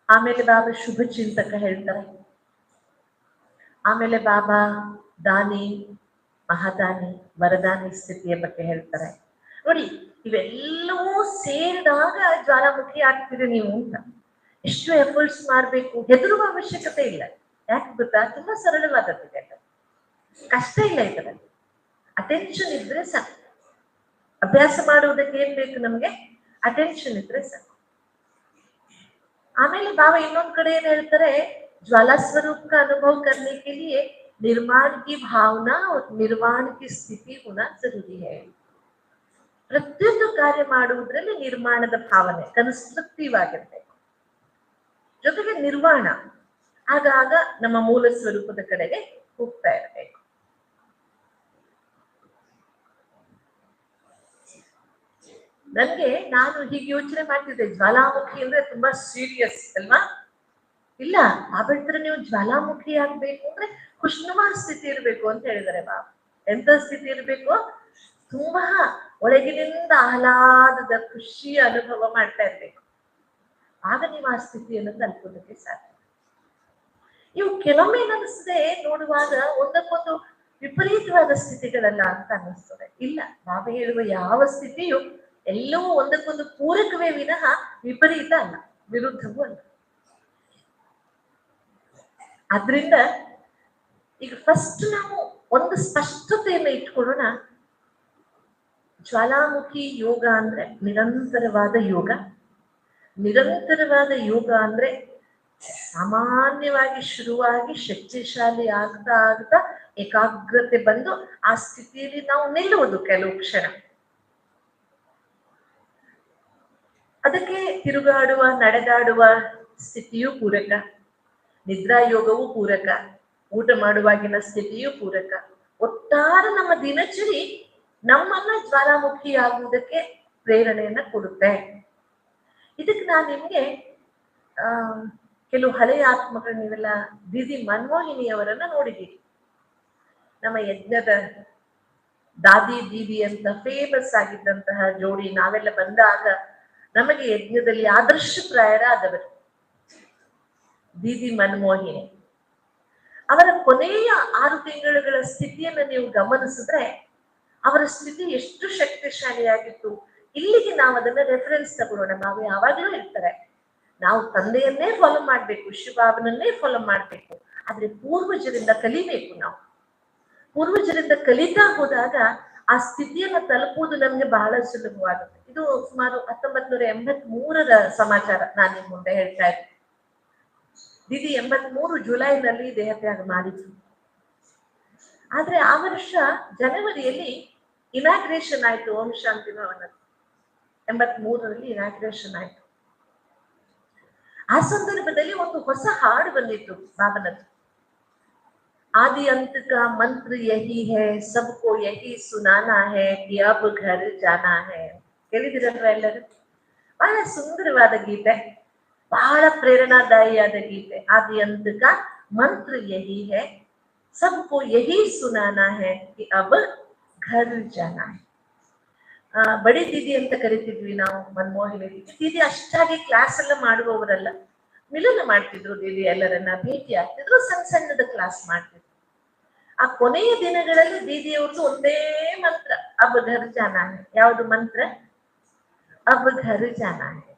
ಆಮೇಲೆ ಬಾಬಾ ಶುಭ ಚಿಂತಕ ಹೇಳ್ತಾರೆ. ಆಮೇಲೆ ಬಾಬಾ ದಾನಿ, ಮಹಾದಾನಿ, ವರದಾನಿ ಸ್ಥಿತಿಯ ಬಗ್ಗೆ ಹೇಳ್ತಾರೆ. ನೋಡಿ, ಇವೆಲ್ಲವೂ ಸೇರಿದಾಗ ಜ್ವಾಲಾಮುಖಿ ಆಗ್ತಿದೆ ನೀವು ಅಂತ. ಎಷ್ಟು ಎಫರ್ಟ್ಸ್ ಮಾಡ್ಬೇಕು, ಹೆದರುವ ಅವಶ್ಯಕತೆ ಇಲ್ಲ. ಯಾಕೆ ಗೊತ್ತಾ? ತುಂಬಾ ಸರಳವಾದದ್ದಿದೆ, ಕಷ್ಟ ಇಲ್ಲ ಇದರಲ್ಲಿ. ಅಟೆನ್ಷನ್ ಇದ್ರೆ ಸಾಕು. ಅಭ್ಯಾಸ ಮಾಡುವುದಕ್ಕೆ ಏನ್ ಬೇಕು ನಮ್ಗೆ? ಅಟೆನ್ಷನ್ ಇದ್ರೆ ಸಾಕು. ಆಮೇಲೆ ಬಾಬಾ ಇನ್ನೊಂದ್ ಕಡೆ ಏನ್ ಹೇಳ್ತಾರೆ, ज्वाला स्वरूप का अनुभव करने के लिए निर्माण की भावना और निर्वाण की स्थिति होना जरूरी है. ಪ್ರತಿಯೊಂದು ಕಾರ್ಯ ಮಾಡುವುದರಲ್ಲಿ ನಿರ್ಮಾಣದ ಭಾವನೆ ಕನ್ಸ್ಟ್ರಕ್ಟಿವ್ ಆಗಿರ್ಬೇಕು, ಜೊತೆಗೆ ನಿರ್ವಾಣ ಆಗಾಗ ನಮ್ಮ ಮೂಲ ಸ್ವರೂಪದ ಕಡೆಗೆ ಹೋಗ್ತಾ ಇರಬೇಕು. ನಾನು ಹೀಗೆ ಯೋಚನೆ ಮಾಡ್ತಿದ್ದೆ, ಜ್ವಾಲಾಮುಖಿ ಅಂದ್ರೆ ತುಂಬಾ ಸೀರಿಯಸ್ ಅಲ್ವಾ? ಇಲ್ಲ, ಬಾಬಾ ನೀವು ಜ್ವಾಲಾಮುಖಿ ಆಗ್ಬೇಕು ಅಂದ್ರೆ ಖುಷ್ನುಮಾ ಸ್ಥಿತಿ ಇರ್ಬೇಕು ಅಂತ ಹೇಳಿದಾರೆ ಬಾಬಾ. ಎಂತ ಸ್ಥಿತಿ ಇರ್ಬೇಕು? ತುಂಬಾ ಒಳಗಿನಿಂದ ಆಹ್ಲಾದದ ಖುಷಿಯ ಅನುಭವ ಮಾಡ್ತಾ ಇರ್ಬೇಕು. ಆಗ ನೀವು ಆ ಸ್ಥಿತಿಯನ್ನು ತಲುಪೋದಕ್ಕೆ ಸಾಧ್ಯ. ಇವು ಕೆಲವೊಮ್ಮೆ ಏನಿಸ್ತದೆ ನೋಡುವಾಗ ಒಂದಕ್ಕೊಂದು ವಿಪರೀತವಾದ ಸ್ಥಿತಿಗಳಲ್ಲ ಅಂತ ಅನ್ನಿಸ್ತದೆ. ಇಲ್ಲ, ಬಾಬಾ ಹೇಳುವ ಯಾವ ಸ್ಥಿತಿಯು ಎಲ್ಲವೂ ಒಂದಕ್ಕೊಂದು ಪೂರಕವೇ ವಿನಃ ವಿಪರೀತ ಅಲ್ಲ, ವಿರುದ್ಧವೂ ಅಲ್ಲ. ಆದ್ರಿಂದ ಈಗ ಫಸ್ಟ್ ನಾವು ಒಂದು ಸ್ಪಷ್ಟತೆಯನ್ನು ಇಟ್ಕೊಳ್ಳೋಣ. ಜ್ವಾಲಾಮುಖಿ ಯೋಗ ಅಂದ್ರೆ ನಿರಂತರವಾದ ಯೋಗ. ನಿರಂತರವಾದ ಯೋಗ ಅಂದ್ರೆ ಸಾಮಾನ್ಯವಾಗಿ ಶುರುವಾಗಿ ಶಕ್ತಿಶಾಲಿ ಆಗ್ತಾ ಆಗ್ತಾ ಏಕಾಗ್ರತೆ ಬಂದು ಆ ಸ್ಥಿತಿಯಲ್ಲಿ ನಾವು ನಿಲ್ಲುವುದು ಕೆಲವು ಕ್ಷಣ. ಅದಕ್ಕೆ ತಿರುಗಾಡುವ ನಡೆದಾಡುವ ಸ್ಥಿತಿಯೂ ಪೂರಕ, ನಿದ್ರಾ ಯೋಗವೂ ಪೂರಕ, ಊಟ ಮಾಡುವಾಗಿನ ಸ್ಥಿತಿಯೂ ಪೂರಕ. ಒಟ್ಟಾರೆ ನಮ್ಮ ದಿನಚರಿ ನಮ್ಮನ್ನ ಜ್ವಾಲಾಮುಖಿ ಆಗುವುದಕ್ಕೆ ಪ್ರೇರಣೆಯನ್ನ ಕೊಡುತ್ತೆ. ಇದಕ್ಕೆ ನಾನು ನಿಮ್ಗೆ ಕೆಲವು ಹಳೆಯ ಆತ್ಮಗಳು, ನೀವೆಲ್ಲ ದೀದಿ ಮನ್ಮೋಹಿನಿಯವರನ್ನ ನೋಡಿದ್ದೀರಿ. ನಮ್ಮ ಯಜ್ಞದ ದಾದಿ ದೀದಿ ಅಂತ ಫೇಮಸ್ ಆಗಿದ್ದಂತಹ ಜೋಡಿ. ನಾವೆಲ್ಲ ಬಂದಾಗ ನಮಗೆ ಯಜ್ಞದಲ್ಲಿ ಆದರ್ಶಪ್ರಾಯರಾದವರು ದೀದಿ ಮನ್ಮೋಹಿನಿ. ಅವರ ಕೊನೆಯ 6 ತಿಂಗಳುಗಳ ಸ್ಥಿತಿಯನ್ನು ನೀವು ಗಮನಿಸಿದ್ರೆ ಅವರ ಸ್ಥಿತಿ ಎಷ್ಟು ಶಕ್ತಿಶಾಲಿಯಾಗಿತ್ತು. ಇಲ್ಲಿಗೆ ನಾವು ಅದನ್ನ ರೆಫರೆನ್ಸ್ ತಗೊಳ್ಳೋಣ. ನಾವು ಯಾವಾಗ್ಲೂ ಹೇಳ್ತಾರೆ, ನಾವು ತಂದೆಯನ್ನೇ ಫಾಲೋ ಮಾಡ್ಬೇಕು, ಶಿವಬಾಬನನ್ನೇ ಫಾಲೋ ಮಾಡ್ಬೇಕು, ಆದ್ರೆ ಪೂರ್ವಜರಿಂದ ಕಲಿಬೇಕು. ನಾವು ಪೂರ್ವಜರಿಂದ ಕಲಿತಾ ಹೋದಾಗ ಆ ಸ್ಥಿತಿಯನ್ನ ತಲುಪುವುದು ನಮ್ಗೆ ಬಹಳ ಸುಲಭವಾಗುತ್ತೆ. ಇದು ಸುಮಾರು 1983ರ ಸಮಾಚಾರ ನಾನು ನಿಮ್ ಮುಂದೆ ಹೇಳ್ತಾ ಇದ್ದೀನಿ. ದೀದಿ 83 ಜುಲೈನಲ್ಲಿ ದೇಹತ್ಯಾಗ ಮಾಡಿದ್ರು. ಆದ್ರೆ ಆ ವರ್ಷ ಜನವರಿಯಲ್ಲಿ ಇನಾಗ್ರೇಷನ್ ಆಯ್ತು ಓಂ ಶಾಂತಿ ಭವನ. 83ರಲ್ಲಿ ಇನಾಗ್ರೇಷನ್ ಆಯ್ತು. ಆ ಸಂದರ್ಭದಲ್ಲಿ ಒಂದು ಹೊಸ ಹಾಡು ಬಂದಿತ್ತು ಬಾಬನದ್ದು. आदि अंत का मंत्र यही है, सबको यही सुनाना है कि अब घर जाना है. ಕೇಳಿದಿರಲ್ವ ಎಲ್ಲರೂ? ಬಹಳ ಸುಂದರವಾದ ಗೀತೆ, ಬಹಳ ಪ್ರೇರಣಾದಾಯಿಯಾದ ಗೀತೆ. ಆದಿ अंत का मंत्र यही है, सबको यही सुनाना है कि अब घर जाना है. ಬಡಿ ದೀದಿ ಅಂತ ಕರಿತಿದ್ವಿ ನಾವು ಮನ್ಮೋಹಿನಿ ದೀದಿ. ದೀದಿ ಅಷ್ಟಾಗಿ ಕ್ಲಾಸ್ ಎಲ್ಲ ಮಾಡುವವರಲ್ಲ, ಮಿಲನ ಮಾಡ್ತಿದ್ರು. ದೀದಿ ಎಲ್ಲರನ್ನ ಭೇಟಿ ಆಗ್ತಿದ್ರು, ಸಣ್ಣ ಸಣ್ಣದ ಕ್ಲಾಸ್ ಮಾಡ್ತಿದ್ರು. ಆ ಕೊನೆಯ ದಿನಗಳಲ್ಲಿ ದೀದಿಯವ್ರದ್ದು ಒಂದೇ ಮಂತ್ರ, ಅಬ್ ಘರ್ ಜಾನಾ ಹೈ. ಯಾವುದು ಮಂತ್ರ? ಅಬ್ ಘರ್ ಜಾನಾ ಹೈ.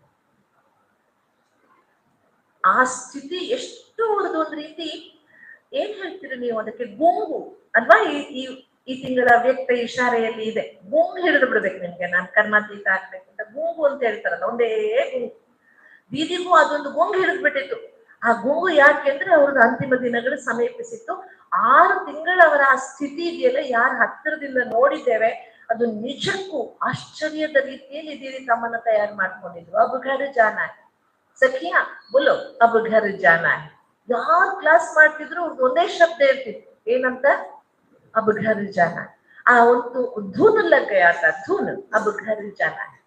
ಆ ಸ್ಥಿತಿ ಎಷ್ಟು ಉಳಿದು ಒಂದ್ ರೀತಿ, ಏನ್ ಹೇಳ್ತೀರಿ ನೀವು ಅದಕ್ಕೆ? ಗುಂಗು ಅಲ್ವಾ? ಈ ತಿಂಗಳ ವ್ಯಕ್ತ ಇಶಾರೆಯಲ್ಲಿ ಇದೆ, ಗುಂಗು ಹಿಡಿದು ಬಿಡ್ಬೇಕು ನಿಮ್ಗೆ. ನಾನು ಕರ್ಮಾತೀತ ಆಗ್ಬೇಕಂತ ಗುಂಗು ಅಂತ ಹೇಳ್ತಾರಲ್ಲ, ಒಂದೇ ಗುಂಗು. ದೀದಿಗೂ ಅದೊಂದು ಗುಂಗು ಹಿಡಿದು ಬಿಟ್ಟಿತ್ತು. ಆ ಗುಂಗು ಯಾಕೆಂದ್ರೆ ಅವ್ರದ್ದು ಅಂತಿಮ ದಿನಗಳು ಸಮೀಪಿಸಿತ್ತು. 6 ತಿಂಗಳವರ ಆ ಸ್ಥಿತಿ ಇದೆಯಲ್ಲ, ಯಾರು ಹತ್ತಿರದಿಂದ ನೋಡಿದ್ದೇವೆ, ಅದು ನಿಜಕ್ಕೂ ಆಶ್ಚರ್ಯದ ರೀತಿಯಲ್ಲಿ ದೀದಿ ತಮ್ಮನ್ನ ತಯಾರು ಮಾಡ್ಕೊಂಡಿದ್ರು. ಅಬ್ ಘರ್ ಜಾನಾ ಹೈ ಸಖಿಯಾ ಬೋಲೋ, ಅಬ್ ಘರ್ ಜಾನಾ ಹೈ. ಯಾರು ಕ್ಲಾಸ್ ಮಾಡ್ತಿದ್ರು ಅವ್ರದ್ದು ಒಂದೇ ಶಬ್ದ ಇರ್ತಿತ್ತು, ಏನಂತ? ಅಬ್ ಘರ್ ಜಾನಾ ಹೈ. ಆ ಒಂದು ಧೂನ್ ಲಗ್ಗಯಾತ, ಧೂನ್, ಅಬ್ ಘರ್ ಜಾನಾ ಹೈ.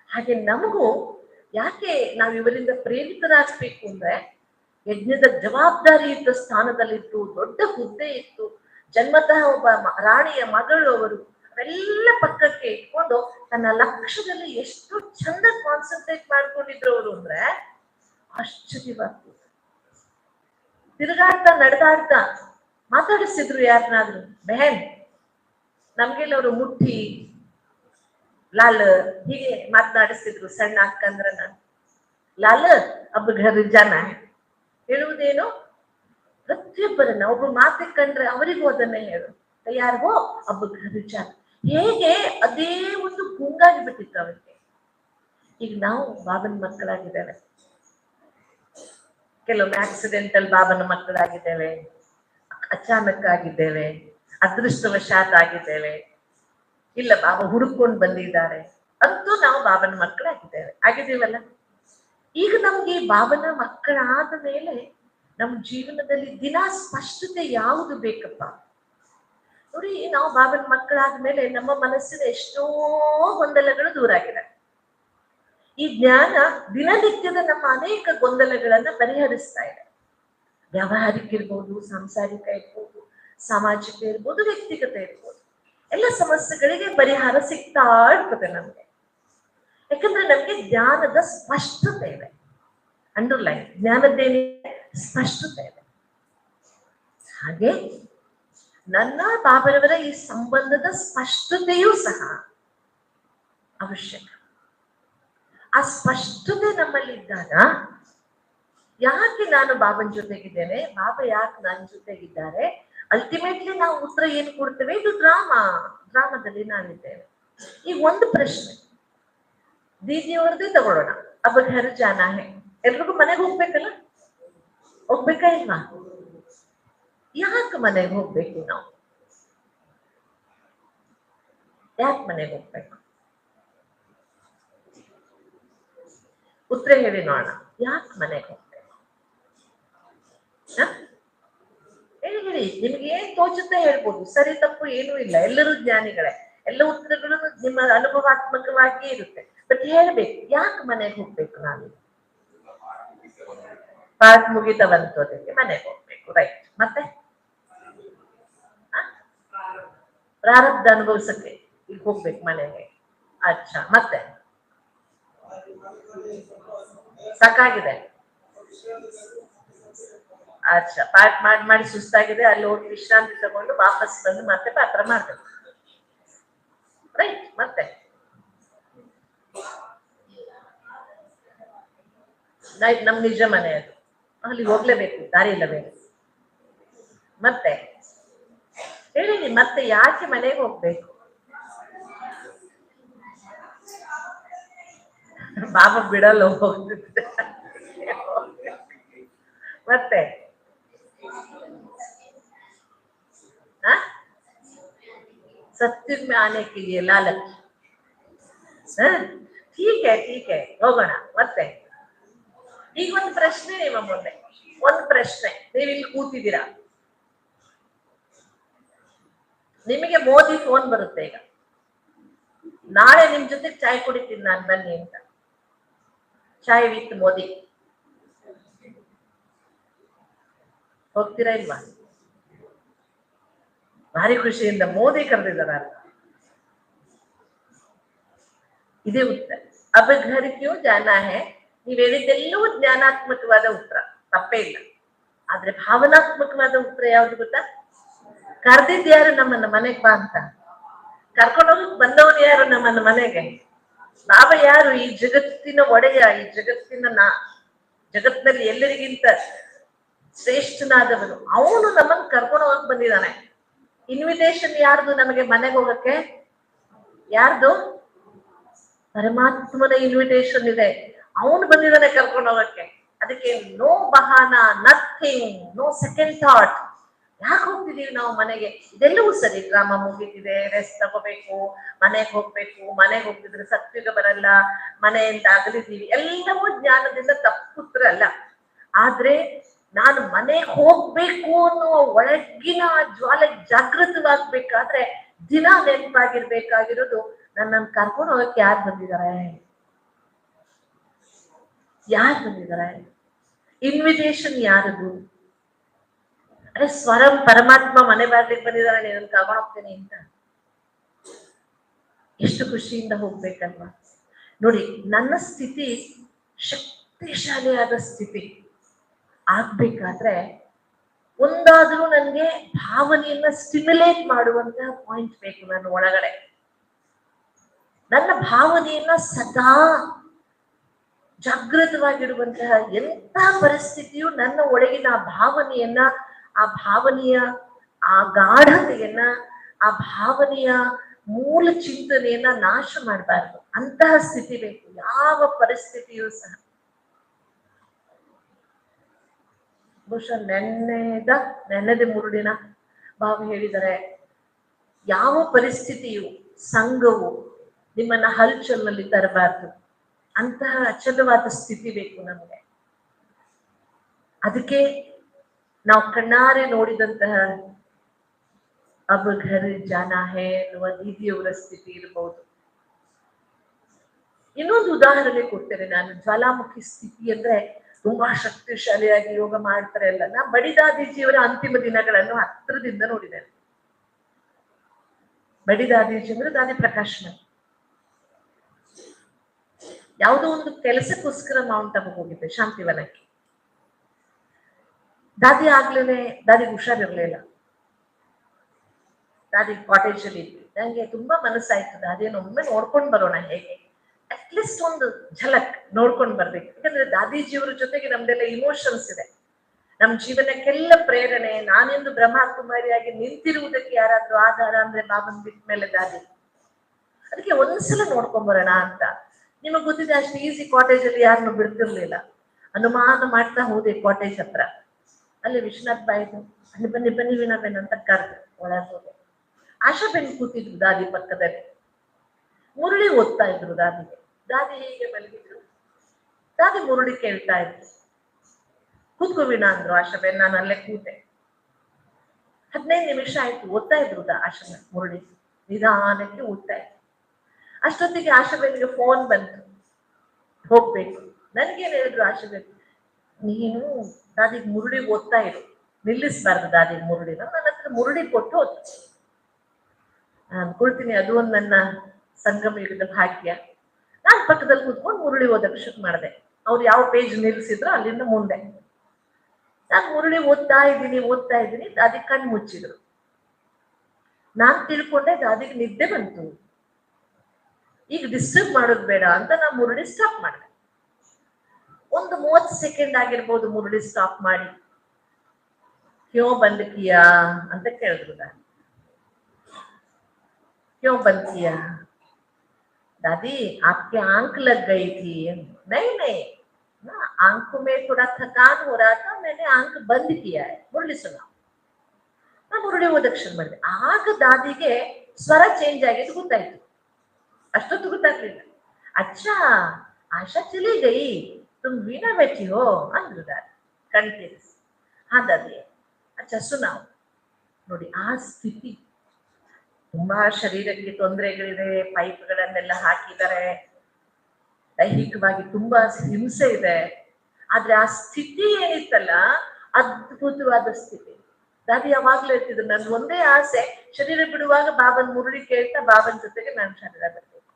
ಹಾಗೆ ನಮಗೂ ಯಾಕೆ ನಾವು ಇವರಿಂದ ಪ್ರೇರಿತರಾಗಬೇಕು ಅಂದ್ರೆ, ಯಜ್ಞದ ಜವಾಬ್ದಾರಿಯುತ ಸ್ಥಾನದಲ್ಲಿತ್ತು, ದೊಡ್ಡ ಹುದ್ದೆ ಇತ್ತು, ಜನ್ಮತಃ ಒಬ್ಬ ರಾಣಿಯ ಮಗಳು ಅವರು. ಅವೆಲ್ಲ ಪಕ್ಕಕ್ಕೆ ಇಟ್ಕೊಂಡು ತನ್ನ ಲಕ್ಷ್ಯದಲ್ಲಿ ಎಷ್ಟು ಚಂದ ಕಾನ್ಸಂಟ್ರೇಟ್ ಮಾಡ್ಕೊಂಡಿದ್ರು ಅವರು ಅಂದ್ರೆ ಆಶ್ಚರ್ಯವಾಗ್ತದೆ. ತಿರುಗಾಡ್ತಾ ನಡೆದಾಡ್ತಾ ಮಾತಾಡಿಸಿದ್ರು ಯಾರನ್ನಾದ್ರೂ, ಬೆಹನ್ ನಮ್ಗೆಲ್ಲ ಅವರು ಮುಟ್ಟಿ ಲಾಲ್ ಹೀಗೆ ಮಾತನಾಡಿಸ್ತಿದ್ರು ಸಣ್ಣ ಅಕ್ಕಂದ್ರನ್ನ. ಲಾಲ್ ಅಬ್ ಘರ್ ಜಾನಾ ಹೈ ಹೇಳುವುದೇನು? ಪ್ರತಿಯೊಬ್ಬರನ್ನ ಒಬ್ಬ ಮಾತಿಗೆ ಕಂಡ್ರೆ ಅವರಿಗೂ ಅದನ್ನೇ ಹೇಳು, ಯಾರಿಗೋ ಅಬ್ ಘರ್ ಜಾನಾ. ಹೇಗೆ ಅದೇ ಒಂದು ಗುಂಗಾಗಿ ಬಿಟ್ಟಿತ್ತು ಅವರಿಗೆ. ಈಗ ನಾವು ಬಾಬನ ಮಕ್ಕಳಾಗಿದ್ದೇವೆ, ಕೆಲವೊಮ್ಮೆ ಆಕ್ಸಿಡೆಂಟಲ್ ಬಾಬನ ಮಕ್ಕಳಾಗಿದ್ದೇವೆ, ಅಚಾನಕ್ ಆಗಿದ್ದೇವೆ, ಅದೃಷ್ಟವಶಾತ್ ಆಗಿದ್ದೇವೆ, ಇಲ್ಲ ಬಾಬಾ ಹುಡುಕೊಂಡು ಬಂದಿದ್ದಾರೆ ಅಂತೂ ನಾವು ಬಾಬನ ಮಕ್ಕಳಾಗಿದ್ದೇವೆ, ಆಗಿದ್ದೀವಲ್ಲ. ಈಗ ನಮ್ಗೆ ಈ ಬಾಬನ ಮಕ್ಕಳಾದ ಮೇಲೆ ನಮ್ಮ ಜೀವನದಲ್ಲಿ ದಿನ ಸ್ಪಷ್ಟತೆ ಯಾವುದು ಬೇಕಪ್ಪ? ನೋಡಿ, ನಾವು ಬಾಬನ ಮಕ್ಕಳಾದ ಮೇಲೆ ನಮ್ಮ ಮನಸ್ಸಿನ ಎಷ್ಟೋ ಗೊಂದಲಗಳು ದೂರ ಆಗಿದೆ. ಈ ಜ್ಞಾನ ದಿನನಿತ್ಯದ ನಮ್ಮ ಅನೇಕ ಗೊಂದಲಗಳನ್ನ ಪರಿಹರಿಸ್ತಾ ಇದೆ. ವ್ಯಾವಹಾರಿಕ ಇರ್ಬೋದು, ಸಾಂಸಾರಿಕ ಇರ್ಬೋದು, ಸಾಮಾಜಿಕ ಇರ್ಬೋದು, ವ್ಯಕ್ತಿಗತ ಇರ್ಬೋದು, ಎಲ್ಲ ಸಮಸ್ಯೆಗಳಿಗೆ ಪರಿಹಾರ ಸಿಗ್ತಾ ಇರ್ತದೆ ನಮ್ಗೆ. ಯಾಕಂದ್ರೆ ನಮ್ಗೆ ಜ್ಞಾನದ ಸ್ಪಷ್ಟತೆ ಇದೆ. ಅಂಡರ್ಲೈನ್, ಜ್ಞಾನದ್ದೇನಿದೆ? ಸ್ಪಷ್ಟತೆ ಇದೆ. ಹಾಗೆ ನನ್ನ ಬಾಬರವರ ಈ ಸಂಬಂಧದ ಸ್ಪಷ್ಟತೆಯೂ ಸಹ ಅವಶ್ಯಕ. ಆ ಸ್ಪಷ್ಟತೆ ನಮ್ಮಲ್ಲಿದ್ದಾಗ ಯಾಕೆ ನಾನು ಬಾಬನ ಜೊತೆಗಿದ್ದೇನೆ, ಬಾಬಾ ಯಾಕೆ ನನ್ನ ಜೊತೆಗಿದ್ದಾರೆ, ಅಲ್ಟಿಮೇಟ್ಲಿ ನಾವು ಉತ್ತರ ಏನು ಕೊಡ್ತೇವೆ? ಇದು ಡ್ರಾಮಾದಲ್ಲಿ ನಾನಿದ್ದೇವೆ. ಈಗ ಒಂದು ಪ್ರಶ್ನೆ ದೀದಿಯವ್ರದ್ದೇ ತಗೊಳ್ಳೋಣ. ಅಬ್ಬ ಘರ ಜಾನ ಹೇ, ಎಲ್ರಿಗೂ ಮನೆಗೆ ಹೋಗ್ಬೇಕಲ್ಲ, ಹೋಗ್ಬೇಕಾ ಇಲ್ವಾ? ಯಾಕೆ ಮನೆಗೆ ಹೋಗ್ಬೇಕು ನಾವು? ಯಾಕೆ ಮನೆಗೆ ಹೋಗ್ಬೇಕು? ಉತ್ತರ ಹೇಳಿ ನೋಡೋಣ. ಯಾಕೆ ಮನೆಗೆ ಹೋಗ್ಬೇಕು? ಹೇಳಿ, ನಿಮ್ಗೆ ಏನ್ ತೋಚುತ್ತೆ ಹೇಳ್ಬೋದು, ಸರಿ ತಪ್ಪು ಏನೂ ಇಲ್ಲ, ಎಲ್ಲರೂ ಜ್ಞಾನಿಗಳೇ, ಎಲ್ಲ ಉತ್ತರಗಳು ನಿಮ್ಮ ಅನುಭವಾತ್ಮಕವಾಗಿ ಇರುತ್ತೆ. ಬಟ್ ಹೇಳ್ಬೇಕು, ಯಾಕೆ ಮನೆಗೆ ಹೋಗ್ಬೇಕು? ನಾನು ಪಾಠ ಮುಗಿತವಂತೋದಕ್ಕೆ ಮನೆಗೆ ಹೋಗ್ಬೇಕು, ರೈಟ್. ಮತ್ತೆ ಪ್ರಾರಬ್ಧ ಅನುಭವಿಸಕ್ಕೆ ಈಗ ಹೋಗ್ಬೇಕು ಮನೆಗೆ. ಅಚ್ಚಾ, ಮತ್ತೆ ಸಾಕಾಗಿದೆ, ಅಚ್ಚಾ, ಪಾಠ ಮಾಡಿ ಸುಸ್ತಾಗಿದೆ, ಅಲ್ಲಿ ಹೋಗಿ ವಿಶ್ರಾಂತಿ ತಗೊಂಡು ವಾಪಸ್ ಬಂದು ಮತ್ತೆ ಪಾತ್ರ ಮಾಡ್ಬೇಕು, ರೈಟ್. ಮತ್ತೆ ನಮ್ ನಿಜ ಮನೆ ಅದು, ಅಲ್ಲಿ ಹೋಗ್ಲೇಬೇಕು, ದಾರಿ ಇಲ್ಲ ಬೇರೆ. ಮತ್ತೆ ಹೇಳಿ, ಮತ್ತೆ ಯಾಕೆ ಮನೆಗೆ ಹೋಗ್ಬೇಕು? ಬಾಬಾ ಬಿಡಲ್ಲ ಹೋಗ್ತಿದ್ದೆ. ಮತ್ತೆ सत्य में आने के लिए लालच। ठीक है, ಹೋಗೋಣ. ಮತ್ತೆ ಈಗ ಒಂದು ಪ್ರಶ್ನೆ ನಿಮ್ಮ ಮುಂದೆ, ಒಂದು ಪ್ರಶ್ನೆ. ನೀವು ಇಲ್ಲಿ ಕೂತಿದ್ದೀರಾ, ನಿಮಗೆ ಮೋದಿ ಫೋನ್ ಬರುತ್ತೆ ಈಗ, ನಾಳೆ ನಿಮ್ ಜೊತೆ ಚಾಯ್ ಕುಡಿತೀನಿ ನಾನು, ಬನ್ನಿ ಅಂತ. ಚಾಯ್ ವಿತ್ ಮೋದಿ, ಹೋಗ್ತೀರಾ ಇಲ್ವಾ? ಭಾರಿ ಖುಷಿಯಿಂದ ಮೋದಿ ಕರೆದಿದ್ದಾರ. ಇದೇ ಉತ್ತರ. ಅಬ್ ಘರ್ ಕ್ಯೂ ಜಾನಾ ಹೇ, ನೀವ್ ಹೇಳಿದ್ದೆಲ್ಲವೂ ಜ್ಞಾನಾತ್ಮಕವಾದ ಉತ್ತರ, ತಪ್ಪೇ ಇಲ್ಲ. ಆದ್ರೆ ಭಾವನಾತ್ಮಕವಾದ ಉತ್ತರ ಯಾವ್ದು ಗೊತ್ತಾ? ಕರೆದಿದ್ಯಾರು ನಮ್ಮನ್ನ ಮನೆಗೆ ಬಾ ಅಂತ? ಕರ್ಕೊಂಡೋಗಕ್ ಬಂದವನು ಯಾರು ನಮ್ಮನ್ನ ಮನೆಗೆ? ಬಾಬಾ ಯಾರು? ಈ ಜಗತ್ತಿನ ಒಡೆಯ, ಈ ಜಗತ್ತಿನಲ್ಲಿ ಎಲ್ಲರಿಗಿಂತ ಶ್ರೇಷ್ಠನಾದವನು. ಅವನು ನಮ್ಮನ್ನ ಕರ್ಕೊಂಡು ಹೋಗಕ್ ಬಂದಿದ್ದಾನೆ. ಇನ್ವಿಟೇಷನ್ ಯಾರ್ದು ನಮಗೆ ಮನೆಗೆ ಹೋಗಕ್ಕೆ? ಯಾರ್ದು? ಪರಮಾತ್ಮನ ಇನ್ವಿಟೇಷನ್ ಇದೆ, ಅವನು ಬಂದಿದ್ದಾನೆ ಕರ್ಕೊಂಡು ಹೋಗಕ್ಕೆ. ಅದಕ್ಕೆ ನೋ ಬಹಾನ, ನಥಿಂಗ್, ನೋ ಸೆಕೆಂಡ್ ಥಾಟ್. ಯಾಕೆ ಹೋಗ್ತಿದೀವಿ ನಾವು ಮನೆಗೆ? ಇದೆಲ್ಲವೂ ಸರಿ, ಡ್ರಾಮಾ ಮುಗಿತಿದೆ, ರೆಸ್ಟ್ ತಗೋಬೇಕು, ಮನೆಗೆ ಹೋಗ್ಬೇಕು, ಮನೆಗೆ ಹೋಗ್ತಿದ್ರೆ ಸತ್ಯುಗ ಬರಲ್ಲ, ಮನೆಯಿಂದ ಅಗಲಿದ್ದೀವಿ, ಎಲ್ಲವೂ ಜ್ಞಾನದಿಂದ ತಪ್ಪುತ್ರ ಅಲ್ಲ. ಆದ್ರೆ ನಾನು ಮನೆಗೆ ಹೋಗ್ಬೇಕು ಅನ್ನೋ ಒಳಗಿನ ಜ್ವಾಲೆ ಜಾಗೃತವಾಗ್ಬೇಕಾದ್ರೆ ದಿನ ನೆನಪಾಗಿರ್ಬೇಕಾಗಿರೋದು, ನನ್ನನ್ನು ಕರ್ಕೊಂಡು ಹೋಗಕ್ಕೆ ಯಾರು ಬಂದಿದ್ದಾರೆ? ಇನ್ವಿಟೇಷನ್ ಯಾರದು? ಅರೆ ಸ್ವರಂ ಪರಮಾತ್ಮ ಮನೆ ಬಾರ್ಲಿಕ್ಕೆ ಬಂದಿದ್ದಾರೆ, ನೀನು ಕರ್ಕೊಂಡು ಹೋಗ್ತೇನೆ ಅಂತ. ಎಷ್ಟು ಖುಷಿಯಿಂದ ಹೋಗ್ಬೇಕಲ್ವಾ? ನೋಡಿ, ನನ್ನ ಸ್ಥಿತಿ ಶಕ್ತಿಶಾಲಿಯಾದ ಸ್ಥಿತಿ ಆಗ್ಬೇಕಾದ್ರೆ ಒಂದಾದ್ರೂ ನನ್ಗೆ ಭಾವನೆಯನ್ನ ಸ್ಟಿಮ್ಯುಲೇಟ್ ಮಾಡುವಂತಹ ಪಾಯಿಂಟ್ ಬೇಕು ನನ್ನ ಒಳಗಡೆ. ನನ್ನ ಭಾವನೆಯನ್ನ ಸದಾ ಜಾಗೃತವಾಗಿಡುವಂತಹ ಎಂಥ ಪರಿಸ್ಥಿತಿಯು ನನ್ನ ಒಳಗಿನ ಆ ಭಾವನೆಯ ಆ ಗಾಢತೆಯನ್ನ, ಆ ಭಾವನೆಯ ಮೂಲ ಚಿಂತನೆಯನ್ನ ನಾಶ ಮಾಡಬಾರ್ದು. ಅಂತಹ ಸ್ಥಿತಿ ಬೇಕು ಯಾವ ಪರಿಸ್ಥಿತಿಯೂ ಸಹ. ಬಹುಶಃ ನೆನ್ನೆದೆ ಮುರುಳಿನ ಬಾಬು ಹೇಳಿದರೆ, ಯಾವ ಪರಿಸ್ಥಿತಿಯು ಸಂಘವು ನಿಮ್ಮನ್ನ ಹಲ್ಚಲ್ನಲ್ಲಿ ತರಬಾರ್ದು. ಅಂತಹ ಅಚಲವಾದ ಸ್ಥಿತಿ ಬೇಕು ನಮಗೆ. ಅದಕ್ಕೆ ನಾವು ಕಣ್ಣಾರೆ ನೋಡಿದಂತಹ ಅಬ್ ಘರ್ ಜಾನಾ ಹೇ ಎನ್ನುವ ದೀದಿಯವರ ಸ್ಥಿತಿ ಇರಬಹುದು. ಇನ್ನೊಂದು ಉದಾಹರಣೆ ಕೊಡ್ತೇನೆ ನಾನು. ಜ್ವಾಲಾಮುಖಿ ಸ್ಥಿತಿ ಅಂದ್ರೆ ತುಂಬಾ ಶಕ್ತಿಶಾಲಿಯಾಗಿ ಯೋಗ ಮಾಡ್ತಾರೆ ಅಲ್ಲ. ನಾ ಬಡಿದಾದೀಜಿಯವರ ಅಂತಿಮ ದಿನಗಳನ್ನು ಹತ್ತಿರದಿಂದ ನೋಡಿದ್ದೇನೆ. ಬಡಿದಾದೀಜಿ ಅಂದ್ರೆ ದಾದಿ ಪ್ರಕಾಶ್ನ ಯಾವುದೋ ಒಂದು ಕೆಲಸಕ್ಕೋಸ್ಕರ ಮೌಂಟ್ ಅಬ್ ಹೋಗಿದ್ದೆ, ಶಾಂತಿವನಕ್ಕೆ. ದಾದಿ ಆಗ್ಲೇನೆ ದಾದಿಗೆ ಹುಷಾರಿರ್ಲಿಲ್ಲ. ದಾದಿ ಕಾಟೇಜ್ ಅಲ್ಲಿ ಇದ್ವಿ. ನಂಗೆ ತುಂಬಾ ಮನಸ್ಸಾಯ್ತು, ದಾದಿಯನ್ನು ಒಮ್ಮೆ ನೋಡ್ಕೊಂಡು ಬರೋಣ, ಹೇಗೆ ಅಟ್ಲೀಸ್ಟ್ ಒಂದು ಝಲಕ್ ನೋಡ್ಕೊಂಡು ಬರ್ಬೇಕು. ಯಾಕಂದ್ರೆ ದಾದೀಜಿಯವ್ರ ಜೊತೆಗೆ ನಮ್ದೆಲ್ಲ ಇಮೋಷನ್ಸ್ ಇದೆ. ನಮ್ ಜೀವನಕ್ಕೆಲ್ಲ ಪ್ರೇರಣೆ. ನಾನೆಂದು ಬ್ರಹ್ಮಕುಮಾರಿಯಾಗಿ ನಿಂತಿರುವುದಕ್ಕೆ ಯಾರಾದ್ರೂ ಆಧಾರ ಅಂದ್ರೆ ಬಾಬನ್ ಬಿಟ್ಟ ಮೇಲೆ ದಾದಿ. ಅದಕ್ಕೆ ಒಂದ್ಸಲ ನೋಡ್ಕೊಂಡ್ ಬರೋಣ ಅಂತ. ನಿಮಗ್ ಗೊತ್ತಿದೆ, ಅಷ್ಟು ಈಸಿ ಕಾಟೇಜ್ ಅಲ್ಲಿ ಯಾರನ್ನು ಬಿಡ್ತಿರ್ಲಿಲ್ಲ. ಅನುಮಾನ ಮಾಡ್ತಾ ಹೋದೆ ಕಾಟೇಜ್ ಹತ್ರ. ಅಲ್ಲಿ ವಿಶ್ವನಾಥ್ ಬಾಯಿದು, ಅಲ್ಲಿ ಬನ್ನಿ ಬನ್ನಿ ವೀಣಾಬೆನ್ ಅಂತ ಕರೆದು ಒಳಗೆ ಹೋದೆ. ಆಶಾಬೆನ್ ಕೂತಿದ್ರು ದಾದಿ ಪಕ್ಕದಲ್ಲಿ. ಮುರುಳಿ ಓದ್ತಾ ಇದ್ರು ದಾದಿಗೆ. ದಾದಿ ಹೀಗೆ ಮಲಗಿದ್ರು. ದಾದಿ ಮುರುಳಿ ಕೇಳ್ತಾ ಇದ್ರು. ಕೂತ್ಕೋ ವೀಣಾ ಅಂದ್ರು ಆಶಾಬೆನ್. ನಾನು ಅಲ್ಲೇ ಕೂತೆ. 15 ನಿಮಿಷ ಆಯ್ತು ಓದ್ತಾ ಇದ್ರು ಆಶಾಬೆನ್. ಮುರುಳಿ ನಿಧಾನಕ್ಕೆ ಓದ್ತಾ ಇದ್ರು. ಅಷ್ಟೊತ್ತಿಗೆ ಆಶಾಬೆನ್ಗೆ ಫೋನ್ ಬಂತು, ಹೋಗ್ಬೇಕು. ನನ್ಗೇನ್ ಹೇಳಿದ್ರು ಆಶಾಬೆನ್, ನೀನು ದಾದಿಗೆ ಮುರುಳಿ ಓದ್ತಾ ಇರು, ನಿಲ್ಲಿಸ್ಬಾರ್ದು ದಾದಿಗೆ ಮುರುಳಿನ. ನನ್ನ ಹತ್ರ ಮುರುಳಿ ಕೊಟ್ಟು ಓದ್. ಅನ್ಕೊಳ್ತೀನಿ ಅದು ಒಂದು ನನ್ನ ಸಂಗಮ ಯುಗದ ಭಾಗ್ಯ. ನಾನ್ ಪಕ್ಕದಲ್ಲಿ ಕೂತ್ಕೊಂಡು ಮುರುಳಿ ಓದಕ್ಕೆ ಶುರು ಮಾಡಿದೆ. ಅವ್ರು ಯಾವ ಪೇಜ್ ನಿಲ್ಸಿದ್ರು ಅಲ್ಲಿಂದ ಮುಂದೆ ನಾನು ಮುರುಳಿ ಓದ್ತಾ ಇದ್ದೀನಿ. ದಾದಿ ಕಣ್ಣು ಮುಚ್ಚಿದ್ರು. ನಾನ್ ತಿಳ್ಕೊಂಡೆ ದಾದಿಗೆ ನಿದ್ದೆ ಬಂತು, ಈಗ ಡಿಸ್ಟರ್ಬ್ ಮಾಡೋದು ಬೇಡ ಅಂತ ನಾ ಮುರುಳಿ ಸ್ಟಾಪ್ ಮಾಡಿದೆ. ಒಂದು 30 ಸೆಕೆಂಡ್ ಆಗಿರ್ಬೋದು ಮುರುಳಿ ಸ್ಟಾಪ್ ಮಾಡಿ. ಕ್ಯೋ ಬಂದ್ ಕಿಯಾ ಅಂತ ಕೇಳಿದ್ರು ನಾನು. क्यों बंद किया? दादी आपके आंख लग गई थी। नहीं ना, आंखों में थोड़ा थकान हो रहा था, मैंने आंख बंद किया है। मुरली सुना. ನಾನು ಮುರುಳಿ ಓದಕ್ಕೆ ಶುರು ಮಾಡಿದೆ. ಆಗ ದಾದಿಗೆ ಸ್ವರ ಚೇಂಜ್ ಆಗಿದ್ದು ಗೊತ್ತಾಯ್ತು. ಅಷ್ಟೊತ್ತು ಗೊತ್ತಾಗ್ಲಿಲ್ಲ. ಅಚ್ಚಾ ಆಶಾ ಚಲಿ ಗೈ, ತುಮ್ ವೀಣಾ बैठी हो ಅಂದ್ರು ದಾದಿ ಕಣ್ತಿರಿಸಿ. ಹಾ ದಾದಿ, ಅಚ್ಚಾ ಸುನಾವ್. ನೋಡಿ ಆ ಸ್ಥಿತಿ. ತುಂಬಾ ಶರೀರಕ್ಕೆ ತೊಂದರೆಗಳಿದೆ, ಪೈಪ್ಗಳನ್ನೆಲ್ಲ ಹಾಕಿದ್ದಾರೆ, ದೈಹಿಕವಾಗಿ ತುಂಬಾ ಹಿಂಸೆ ಇದೆ. ಆದ್ರೆ ಆ ಸ್ಥಿತಿ ಏನಿತ್ತಲ್ಲ, ಅದ್ಭುತವಾದ ಸ್ಥಿತಿ. ದಾದಿ ಯಾವಾಗ್ಲೂ ಹೇಳ್ತಿದ್ರು, ನನ್ ಒಂದೇ ಆಸೆ, ಶರೀರ ಬಿಡುವಾಗ ಬಾಬನ್ ಮುರುಳಿ ಕೇಳ್ತಾ ಬಾಬನ್ ಜೊತೆಗೆ ನಾನು ಶರೀರ ಬಿಡ್ಬೇಕು.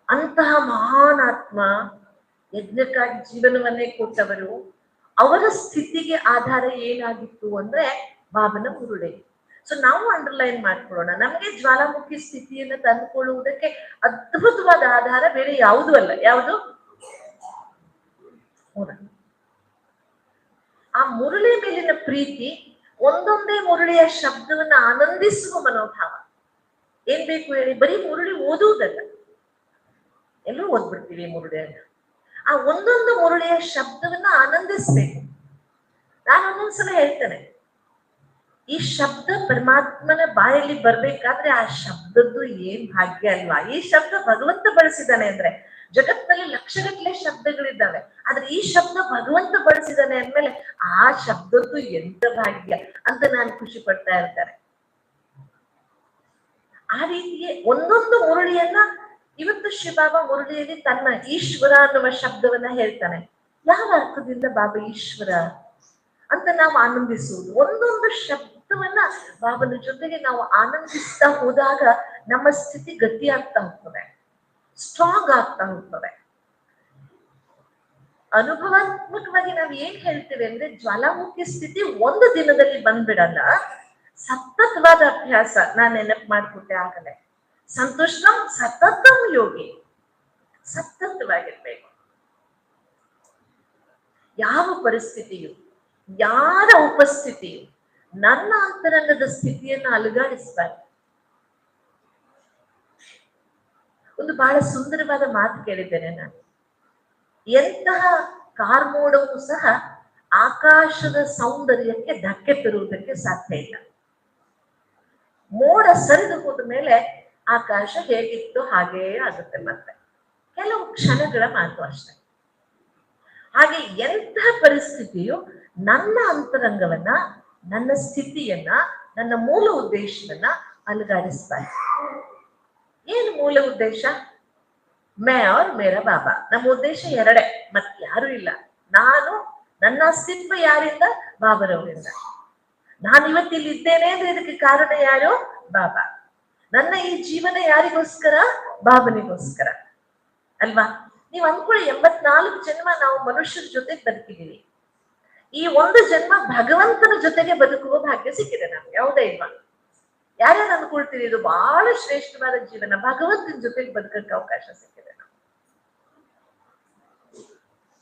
ಅಂತಹ ಮಹಾನ್ ಆತ್ಮ, ಯಜ್ಞಕ್ಕಾಗಿ ಜೀವನವನ್ನೇ ಕೊಟ್ಟವರು. ಅವರ ಸ್ಥಿತಿಗೆ ಆಧಾರ ಏನಾಗಿತ್ತು ಅಂದ್ರೆ ಬಾಬನ ಮುರುಳಿ. ಸೊ ನಾವು ಅಂಡರ್ಲೈನ್ ಮಾಡ್ಕೊಳ್ಳೋಣ, ನಮ್ಗೆ ಜ್ವಾಲಾಮುಖಿ ಸ್ಥಿತಿಯನ್ನು ತಂದುಕೊಳ್ಳುವುದಕ್ಕೆ ಅದ್ಭುತವಾದ ಆಧಾರ ಬೇರೆ ಯಾವುದೂ ಅಲ್ಲ. ಯಾವುದು? ಆ ಮುರುಳಿ ಮೇಲಿನ ಪ್ರೀತಿ, ಒಂದೊಂದೇ ಮುರುಳಿಯ ಶಬ್ದವನ್ನ ಆನಂದಿಸುವ ಮನೋಭಾವ. ಏನ್ ಬೇಕು ಹೇಳಿ? ಬರೀ ಮುರುಳಿ ಓದುವುದಲ್ಲ, ಎಲ್ಲರೂ ಓದ್ಬಿಡ್ತೀವಿ ಮುರುಳಿಯನ್ನ. ಆ ಒಂದೊಂದು ಮುರುಳಿಯ ಶಬ್ದವನ್ನ ಆನಂದಿಸ್ಬೇಕು. ನಾನು ಒಂದೊಂದ್ಸಲ ಹೇಳ್ತೇನೆ, ಈ ಶಬ್ದ ಪರಮಾತ್ಮನ ಬಾಯಲ್ಲಿ ಬರ್ಬೇಕಾದ್ರೆ ಆ ಶಬ್ದದ್ದು ಏನ್ ಭಾಗ್ಯ ಅಲ್ವಾ? ಈ ಶಬ್ದ ಭಗವಂತ ಬಳಸಿದಾನೆ ಅಂದ್ರೆ, ಜಗತ್ತಿನಲ್ಲಿ ಲಕ್ಷಗಟ್ಟಲೆ ಶಬ್ದಗಳಿದ್ದಾವೆ, ಆದ್ರೆ ಈ ಶಬ್ದ ಭಗವಂತ ಬಳಸಿದಾನೆ ಅಂದ್ಮೇಲೆ ಆ ಶಬ್ದದ್ದು ಎಂತ ಭಾಗ್ಯ ಅಂತ ನಾನು ಖುಷಿ ಪಡ್ತಾ ಇರ್ತಾರೆ. ಆ ರೀತಿಯೇ ಒಂದೊಂದು ಮುರುಳಿಯನ್ನ, ಇವತ್ತು ಶಿವಬಾಬಾ ಮುರುಳಿಯಲ್ಲಿ ತನ್ನ ಈಶ್ವರ ಅನ್ನುವ ಶಬ್ದವನ್ನ ಹೇಳ್ತಾನೆ. ಯಾವ ಅರ್ಥದಿಂದ ಬಾಬಾ ಈಶ್ವರ ಅಂತ ನಾವು ಆನಂದಿಸುವುದು. ಒಂದೊಂದು ಶಬ್ದವನ್ನ ಬಾಬನ ಜೊತೆಗೆ ನಾವು ಆನಂದಿಸ್ತಾ ಹೋದಾಗ ನಮ್ಮ ಸ್ಥಿತಿ ಗಟ್ಟಿ ಆಗ್ತಾ ಹೋಗ್ತದೆ, ಸ್ಟ್ರಾಂಗ್ ಆಗ್ತಾ ಹೋಗ್ತದೆ. ಅನುಭವಾತ್ಮಕವಾಗಿ ನಾವು ಏನ್ ಹೇಳ್ತೇವೆ ಅಂದ್ರೆ, ಜ್ವಾಲಾಮುಖಿ ಸ್ಥಿತಿ ಒಂದು ದಿನದಲ್ಲಿ ಬಂದ್ಬಿಡಲ್ಲ, ಸತತವಾದ ಅಭ್ಯಾಸ. ನಾನು ನೆನಪು ಮಾಡ್ಕೊಟ್ಟೆ ಆಗಲೇ, ಸಂತುಷ್ಟಂ ಸತತಂ ಯೋಗಿ, ಸತತವಾಗಿರ್ಬೇಕು. ಯಾವ ಪರಿಸ್ಥಿತಿಯು, ಯಾರ ಉಪಸ್ಥಿತಿಯು ನನ್ನ ಅಂತರಂಗದ ಸ್ಥಿತಿಯನ್ನ ಅಲುಗಾಡಿಸ್ಬಾರ್ದು. ಒಂದು ಬಹಳ ಸುಂದರವಾದ ಮಾತು ಕೇಳಿದ್ದೇನೆ ನಾನು. ಎಂತಹ ಕಾರ್ಮೋಡವೂ ಸಹ ಆಕಾಶದ ಸೌಂದರ್ಯಕ್ಕೆ ಧಕ್ಕೆ ತರುವುದಕ್ಕೆ ಸಾಧ್ಯ ಇಲ್ಲ. ಮೋಡ ಸರಿದು ಹೋದ ಮೇಲೆ ಆಕಾಶ ಹೇಗಿತ್ತು ಹಾಗೇ ಆಗುತ್ತೆ. ಮತ್ತೆ ಕೆಲವು ಕ್ಷಣಗಳ ಮಾತು ಅಷ್ಟೆ. ಹಾಗೆ ಎಂತಹ ಪರಿಸ್ಥಿತಿಯು ನನ್ನ ಅಂತರಂಗವನ್ನ, ನನ್ನ ಸ್ಥಿತಿಯನ್ನ, ನನ್ನ ಮೂಲ ಉದ್ದೇಶವನ್ನ ಅಲುಗಾಡಿಸ್ತಾರೆ. ಏನು ಮೂಲ ಉದ್ದೇಶ? ಮೇ ಔರ್ ಮೇರಾ ಬಾಬಾ. ನಮ್ಮ ಉದ್ದೇಶ ಎರಡೇ, ಮತ್ತೆ ಯಾರು ಇಲ್ಲ. ನಾನು, ನನ್ನ ಅಸ್ತಿತ್ವ ಯಾರಿಂದ? ಬಾಬರವರಿಂದ. ನಾನು ಇವತ್ತಿಲ್ಲಿ ಇದ್ದೇನೆ ಅಂದ್ರೆ ಇದಕ್ಕೆ ಕಾರಣ ಯಾರು? ಬಾಬಾ. ನನ್ನ ಈ ಜೀವನ ಯಾರಿಗೋಸ್ಕರ? ಬಾಬನಿಗೋಸ್ಕರ ಅಲ್ವಾ? ನೀವು ಅನ್ಕೊಳ್ಳಿ, 84 ಜನ್ಮ ನಾವು ಮನುಷ್ಯರ ಜೊತೆಗೆ ಬದುಕಿದೀವಿ. ಈ ಒಂದು ಜನ್ಮ ಭಗವಂತನ ಜೊತೆಗೆ ಬದುಕುವ ಭಾಗ್ಯ ಸಿಕ್ಕಿದೆ ನಮ್ಗೆ, ಯಾವುದೇ ಇಲ್ವಾ? ಯಾರ್ಯಾರು ಅನ್ಕೊಳ್ತೀರಿ ಇದು ಬಹಳ ಶ್ರೇಷ್ಠವಾದ ಜೀವನ, ಭಗವಂತನ ಜೊತೆಗೆ ಬದುಕಕ್ಕೆ ಅವಕಾಶ ಸಿಕ್ಕಿದೆ ನಾವು.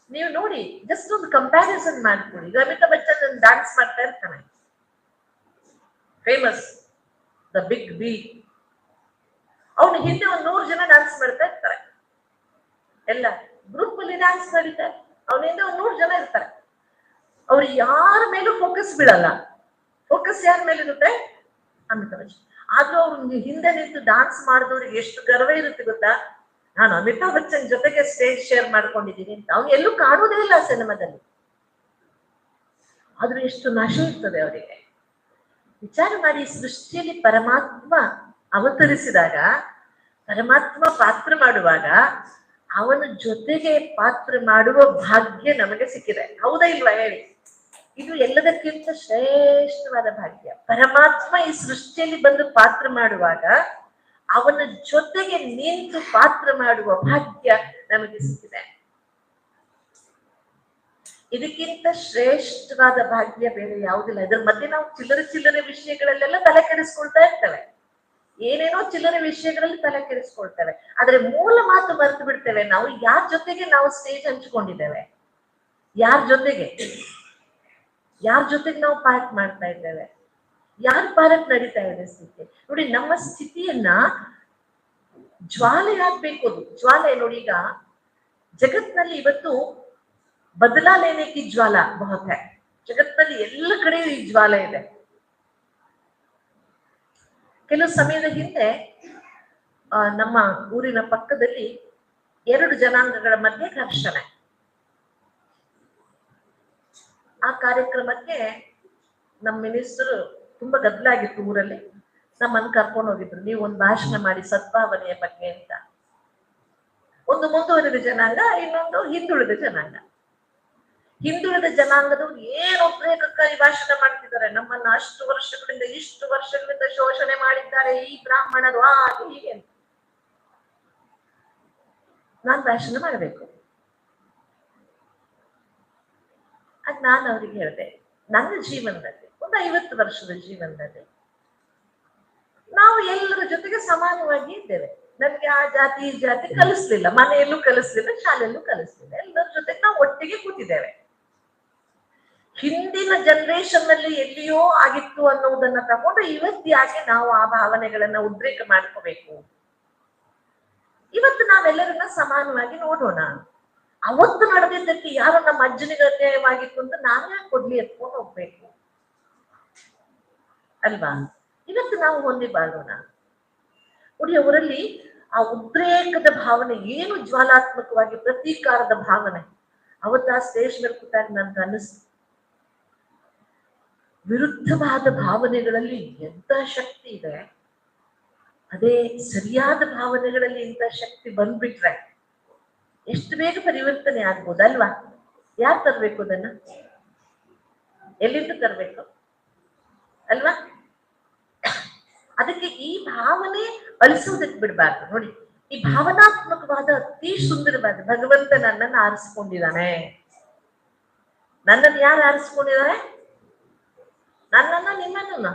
ನೀವು ನೋಡಿ, ಜಸ್ಟ್ ಒಂದು ಕಂಪ್ಯಾರಿಸನ್ ಮಾಡ್ಕೊಳ್ಳಿ. ಈಗ ಅಮಿತಾಬ್ ಬಚ್ಚನ್ ಡ್ಯಾನ್ಸ್ ಮಾಡ್ತಾ ಇರ್ತಾನೆ, ಫೇಮಸ್, ದ ಬಿಗ್ ಬಿ. ಅವನು ಹಿಂದೆ 100 ಜನ ಡ್ಯಾನ್ಸ್ ಮಾಡ್ತಾ ಇರ್ತಾರೆ, ಎಲ್ಲ ಗ್ರೂಪ್ ಅಲ್ಲಿ ಡ್ಯಾನ್ಸ್ ನಡೀತಾರೆ. ಅವನ ಹಿಂದೆ 100 ಜನ ಇರ್ತಾರೆ. ಅವ್ರು ಯಾರ ಮೇಲೂ ಫೋಕಸ್ ಬೀಳಲ್ಲ. ಫೋಕಸ್ ಯಾರ ಮೇಲೆ ಇರುತ್ತೆ? ಅಮಿತಾಬ್ ಬಚ್ಚನ್. ಆದ್ರೂ ಅವ್ರು ಹಿಂದೆ ನಿಂತು ಡ್ಯಾನ್ಸ್ ಮಾಡಿದವ್ರಿಗೆ ಎಷ್ಟು ಗರ್ವ ಇರುತ್ತೆ ಗೊತ್ತಾ? ನಾನು ಅಮಿತಾಬ್ ಬಚ್ಚನ್ ಜೊತೆಗೆ ಸ್ಟೇಜ್ ಶೇರ್ ಮಾಡ್ಕೊಂಡಿದ್ದೀನಿ ಅಂತ. ಅವ್ನು ಎಲ್ಲೂ ಕಾಣೋದೇ ಇಲ್ಲ ಸಿನಿಮಾದಲ್ಲಿ, ಆದ್ರೂ ಎಷ್ಟು ನಾಶ ಇರ್ತದೆ ಅವರಿಗೆ. ವಿಚಾರ ಮಾಡಿ, ಸೃಷ್ಟಿಯಲ್ಲಿ ಪರಮಾತ್ಮ ಅವತರಿಸಿದಾಗ, ಪರಮಾತ್ಮ ಪಾತ್ರ ಮಾಡುವಾಗ ಅವನ ಜೊತೆಗೆ ಪಾತ್ರ ಮಾಡುವ ಭಾಗ್ಯ ನಮಗೆ ಸಿಕ್ಕಿದೆ, ಹೌದಾ ಇಲ್ವಾ ಹೇಳಿ? ಇದು ಎಲ್ಲದಕ್ಕಿಂತ ಶ್ರೇಷ್ಠವಾದ ಭಾಗ್ಯ. ಪರಮಾತ್ಮ ಈ ಸೃಷ್ಟಿಯಲ್ಲಿ ಬಂದು ಪಾತ್ರ ಮಾಡುವಾಗ ಅವನ ಜೊತೆಗೆ ನಿಂತು ಪಾತ್ರ ಮಾಡುವ ಭಾಗ್ಯ ನಮಗೆ ಸಿಕ್ಕಿದೆ. ಇದಕ್ಕಿಂತ ಶ್ರೇಷ್ಠವಾದ ಭಾಗ್ಯ ಬೇರೆ ಯಾವುದಿಲ್ಲ. ಇದ್ರ ಮಧ್ಯೆ ನಾವು ಚಿಲ್ಲರೆ ವಿಷಯಗಳಲ್ಲೆಲ್ಲ ತಲೆ ಕೆಡಿಸ್ಕೊಳ್ತಾ ಇರ್ತೇವೆ, ಏನೇನೋ ಚಿಲ್ಲರೆ ವಿಷಯಗಳಲ್ಲಿ ತಲೆ ಕೆಡಿಸ್ಕೊಳ್ತೇವೆ. ಆದ್ರೆ ಮೂಲ ಮಾತು ಮರೆತು ಬಿಡ್ತೇವೆ. ನಾವು ಯಾರ ಜೊತೆಗೆ ನಾವು ಸ್ಟೇಜ್ ಹಂಚಿಕೊಂಡಿದ್ದೇವೆ, ಯಾರ ಜೊತೆಗೆ ನಾವು ಪಾಠ ಮಾಡ್ತಾ ಇದ್ದೇವೆ, ಯಾರ ಪಾಠ ನಡೀತಾ ಇದೆ ಸ್ಥಿತಿ. ನೋಡಿ, ನಮ್ಮ ಸ್ಥಿತಿಯನ್ನ ಜ್ವಾಲೆ ಆಗ್ಬೇಕು. ಅದು ಜ್ವಾಲೆ ನೋಡಿ, ಈಗ ಜಗತ್ನಲ್ಲಿ ಇವತ್ತು ಬದಲಾ ಲೇನೆ ಕಿ ಜ್ವಾಲ ಬಹುತ್ ಹೈ. ಜಗತ್ನಲ್ಲಿ ಎಲ್ಲ ಕಡೆಯೂ ಈ ಜ್ವಾಲ ಇದೆ. ಕೆಲವು ಸಮಯದ ಹಿಂದೆ ನಮ್ಮ ಊರಿನ ಪಕ್ಕದಲ್ಲಿ 2 ಜನಾಂಗಗಳ ಮಧ್ಯೆ ಘರ್ಷಣೆ. ಆ ಕಾರ್ಯಕ್ರಮಕ್ಕೆ ನಮ್ಮ ಮಿನಿಸ್ಟರ್ ತುಂಬಾ ಗದ್ದಲಾಗಿತ್ತು ಊರಲ್ಲಿ. ನಮ್ಮನ್ನು ಕರ್ಕೊಂಡು ಹೋಗಿದ್ರು, ನೀವು ಒಂದು ಭಾಷಣ ಮಾಡಿ ಸದ್ಭಾವನೆಯ ಬಗ್ಗೆ ಅಂತ. ಒಂದು ಮುಂದುವರಿದ ಜನಾಂಗ, ಇನ್ನೊಂದು ಹಿಂದುಳಿದ ಜನಾಂಗ. ಹಿಂದುಳಿದ ಜನಾಂಗದವ್ರು ಏನು ಉದ್ರೇಕಕ್ಕಾಗಿ ಭಾಷಣ ಮಾಡ್ತಿದ್ದಾರೆ. ನಮ್ಮನ್ನ ಇಷ್ಟು ವರ್ಷಗಳಿಂದ ಶೋಷಣೆ ಮಾಡಿದ್ದಾರೆ ಈ ಬ್ರಾಹ್ಮಣರು, ಹಾಗೆ ಹೀಗೆ ಅಂತ. ನಾನ್ ಭಾಷಣ ಮಾಡಬೇಕು. ಅದ್ ನಾನು ಅವ್ರಿಗೆ ಹೇಳಿದೆ, ನನ್ನ ಜೀವನದಲ್ಲಿ ಒಂದು 50 ವರ್ಷದ ಜೀವನದಲ್ಲಿ ನಾವು ಎಲ್ಲರ ಜೊತೆಗೆ ಸಮಾನವಾಗಿ ಇದ್ದೇವೆ. ನಮ್ಗೆ ಆ ಜಾತಿ ಈ ಜಾತಿ ಕಲಿಸ್ಲಿಲ್ಲ, ಮನೆಯಲ್ಲೂ ಕಲಿಸ್ಲಿಲ್ಲ, ಶಾಲೆಯಲ್ಲೂ ಕಲಿಸ್ಲಿಲ್ಲ. ಎಲ್ಲರ ಜೊತೆಗೆ ನಾವು ಒಟ್ಟಿಗೆ ಕೂತಿದ್ದೇವೆ. ಹಿಂದಿನ ಜನರೇಷನ್ ನಲ್ಲಿ ಎಲ್ಲಿಯೋ ಆಗಿತ್ತು ಅನ್ನೋದನ್ನ ತಗೊಂಡು ಇವತ್ತು ಯಾಕೆ ನಾವು ಆ ಭಾವನೆಗಳನ್ನ ಉದ್ರೇಕ ಮಾಡ್ಕೋಬೇಕು? ಇವತ್ತು ನಾವೆಲ್ಲರನ್ನ ಸಮಾನವಾಗಿ ನೋಡೋಣ. ಅವತ್ತು ನಡೆದಿದ್ದಕ್ಕೆ ಯಾರೋ ನಮ್ಮ ಅಜ್ಜನಿಗೆ ಅನ್ಯಾಯವಾಗಿತ್ತು ಅಂತ ನಾನು ಯಾಕೆ ಕೊಡ್ಲಿ ಎತ್ಕೊಂಡು ಹೋಗ್ಬೇಕು ಅಲ್ವಾ? ಇವತ್ತು ನಾವು ಹೊಂದಿ ಬಾಳೋಣ. ನೋಡಿ, ಅವರಲ್ಲಿ ಆ ಉದ್ರೇಕದ ಭಾವನೆ ಏನು, ಜ್ವಾಲಾತ್ಮಕವಾಗಿ ಪ್ರತೀಕಾರದ ಭಾವನೆ ಅವತ್ತು ಆ ಸ್ಟೇಜ್ ಮೇಲೆ ಕೂತಾಗ ನನ್ಗೆ ಅನ್ನಿಸ್ತು, ವಿರುದ್ಧವಾದ ಭಾವನೆಗಳಲ್ಲಿ ಎಂತ ಶಕ್ತಿ ಇದೆ, ಅದೇ ಸರಿಯಾದ ಭಾವನೆಗಳಲ್ಲಿ ಇಂಥ ಶಕ್ತಿ ಬಂದ್ಬಿಟ್ರೆ ಎಷ್ಟು ಬೇಗ ಪರಿವರ್ತನೆ ಆಗ್ಬೋದಲ್ವಾ? ಯಾರು ತರ್ಬೇಕು ಅದನ್ನ? ಎಲ್ಲಿಂದ ತರ್ಬೇಕು ಅಲ್ವಾ? ಅದಕ್ಕೆ ಈ ಭಾವನೆ ಅಳಿಸೋದಕ್ಕೆ ಬಿಡ್ಬಾರ್ದು. ನೋಡಿ, ಈ ಭಾವನಾತ್ಮಕವಾದ ಅತಿ ಸುಂದರವಾದ ಭಗವಂತ ನನ್ನನ್ನು ಆರಿಸ್ಕೊಂಡಿದ್ದಾನೆ. ನನ್ನನ್ನು ಯಾರು ಆರಿಸ್ಕೊಂಡಿದ್ದಾರೆ? ನನ್ನನ್ನ, ನಿಮ್ಮನ್ನ.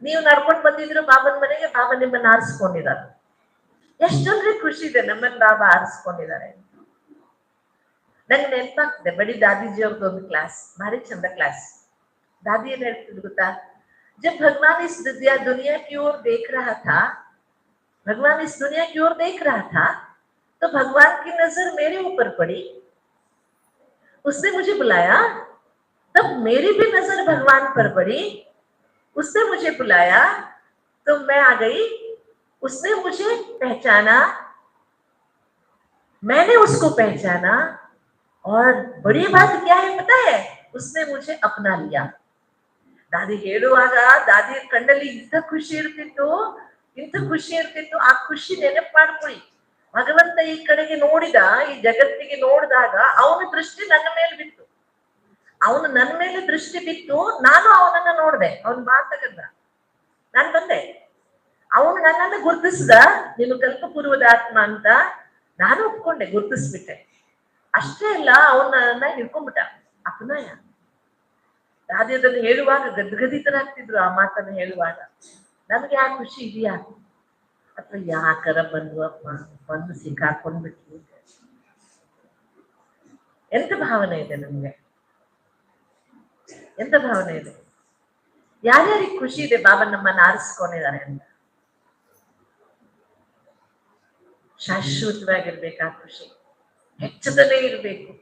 ನೀವು ನಡ್ಕೊಂಡು ಬಂದಿದ್ರು ಬಾಬನ ಮನೆಗೆ, ಬಾಬಾ ನಿಮ್ಮನ್ನ ಆರಿಸ್ಕೊಂಡಿದ್ದಾರೆ. ಎಷ್ಟಂದ್ರೆ ಖುಷಿ ಇದೆ, ನಮ್ಮನ್ನ ಬಾಬಾ ಆರಿಸ್ಕೊಂಡಿದ್ದಾರೆ. ನಂಗೆ ನೆನಪಾಗ್ತದೆ ಬಡಿ ದಾದಿಜಿ ಅವ್ರದ್ದು ಒಂದು ಕ್ಲಾಸ್, ಭಾರಿ ಚಂದ ಕ್ಲಾಸ್. ದಾದಿ ಏನ್ ಹೇಳ್ತಿದ್ರು ಗೊತ್ತಾ? जब भगवान इस दुनिया की ओर देख रहा था भगवान इस दुनिया की ओर देख रहा था, तो भगवान की नजर मेरे ऊपर पड़ी, उसने मुझे बुलाया, तब मेरी भी नजर भगवान पर पड़ी, उसने मुझे बुलाया तो मैं आ गई, उसने मुझे पहचाना, मैंने उसको पहचाना, और बड़ी बात क्या है पता है, उसने मुझे अपना लिया। ದಾದಿ ಹೇಳುವಾಗ ದಾದಿ ಕಣ್ಣಲ್ಲಿ ಇಂಥ ಖುಷಿ ಇರ್ತಿತ್ತು, ಇಂಥ ಖುಷಿ ಇರ್ತಿತ್ತು. ಆ ಖುಷಿ ನೆನಪು ಮಾಡ್ಕೊಳ್ಳಿ. ಭಗವಂತ ಈ ಕಡೆಗೆ ನೋಡಿದ, ಈ ಜಗತ್ತಿಗೆ ನೋಡಿದಾಗ ಅವನ ದೃಷ್ಟಿ ನನ್ನ ಮೇಲೆ ಬಿತ್ತು. ಅವನು ನನ್ನ ಮೇಲೆ ದೃಷ್ಟಿ ಬಿತ್ತು, ನಾನು ಅವನನ್ನ ನೋಡ್ದೆ. ಅವನ್ ಮಾತಗಂದ, ನಾನ್ ಬಂದೆ. ಅವನು ನನ್ನನ್ನು ಗುರುತಿಸ್ದ, ನೀನು ಕಲ್ಪಪೂರ್ವದ ಆತ್ಮ ಅಂತ. ನಾನು ಒಪ್ಕೊಂಡೆ, ಗುರುತಿಸ್ಬಿಟ್ಟೆ. ಅಷ್ಟೇ ಅಲ್ಲ, ಅವನು ನನ್ನ ಹಿಡ್ಕೊಂಡ್ಬಿಟ್ಟ. ಅಪನಯ. ದಾದಿ ಅದನ್ನು ಹೇಳುವಾಗ ಗದ್ಗದಿತರಾಗ್ತಿದ್ರು. ಆ ಮಾತನ್ನು ಹೇಳುವಾಗ ನಮ್ಗೆ ಆ ಖುಷಿ ಇದೆಯಾ, ಅಥವಾ ಯಾಕರ ಬಂದ್ವಪ್ಪ, ಬಂದು ಸಿಕ್ಕಾಕೊಂಡ್ಬಿಟ್ವಿ, ಎಂತ ಭಾವನೆ ಇದೆ ನಮ್ಗೆ? ಎಂತ ಭಾವನೆ ಇದೆ? ಯಾರ್ಯಾರಿಗೆ ಖುಷಿ ಇದೆ ಬಾಬಾ ನಮ್ಮನ್ನ ಆರಿಸ್ಕೊಂಡಿದ್ದಾರೆ ಅಂತ? ಶಾಶ್ವತವಾಗಿರ್ಬೇಕು ಆ ಖುಷಿ, ಹೆಚ್ಚದಲ್ಲೇ ಇರ್ಬೇಕು.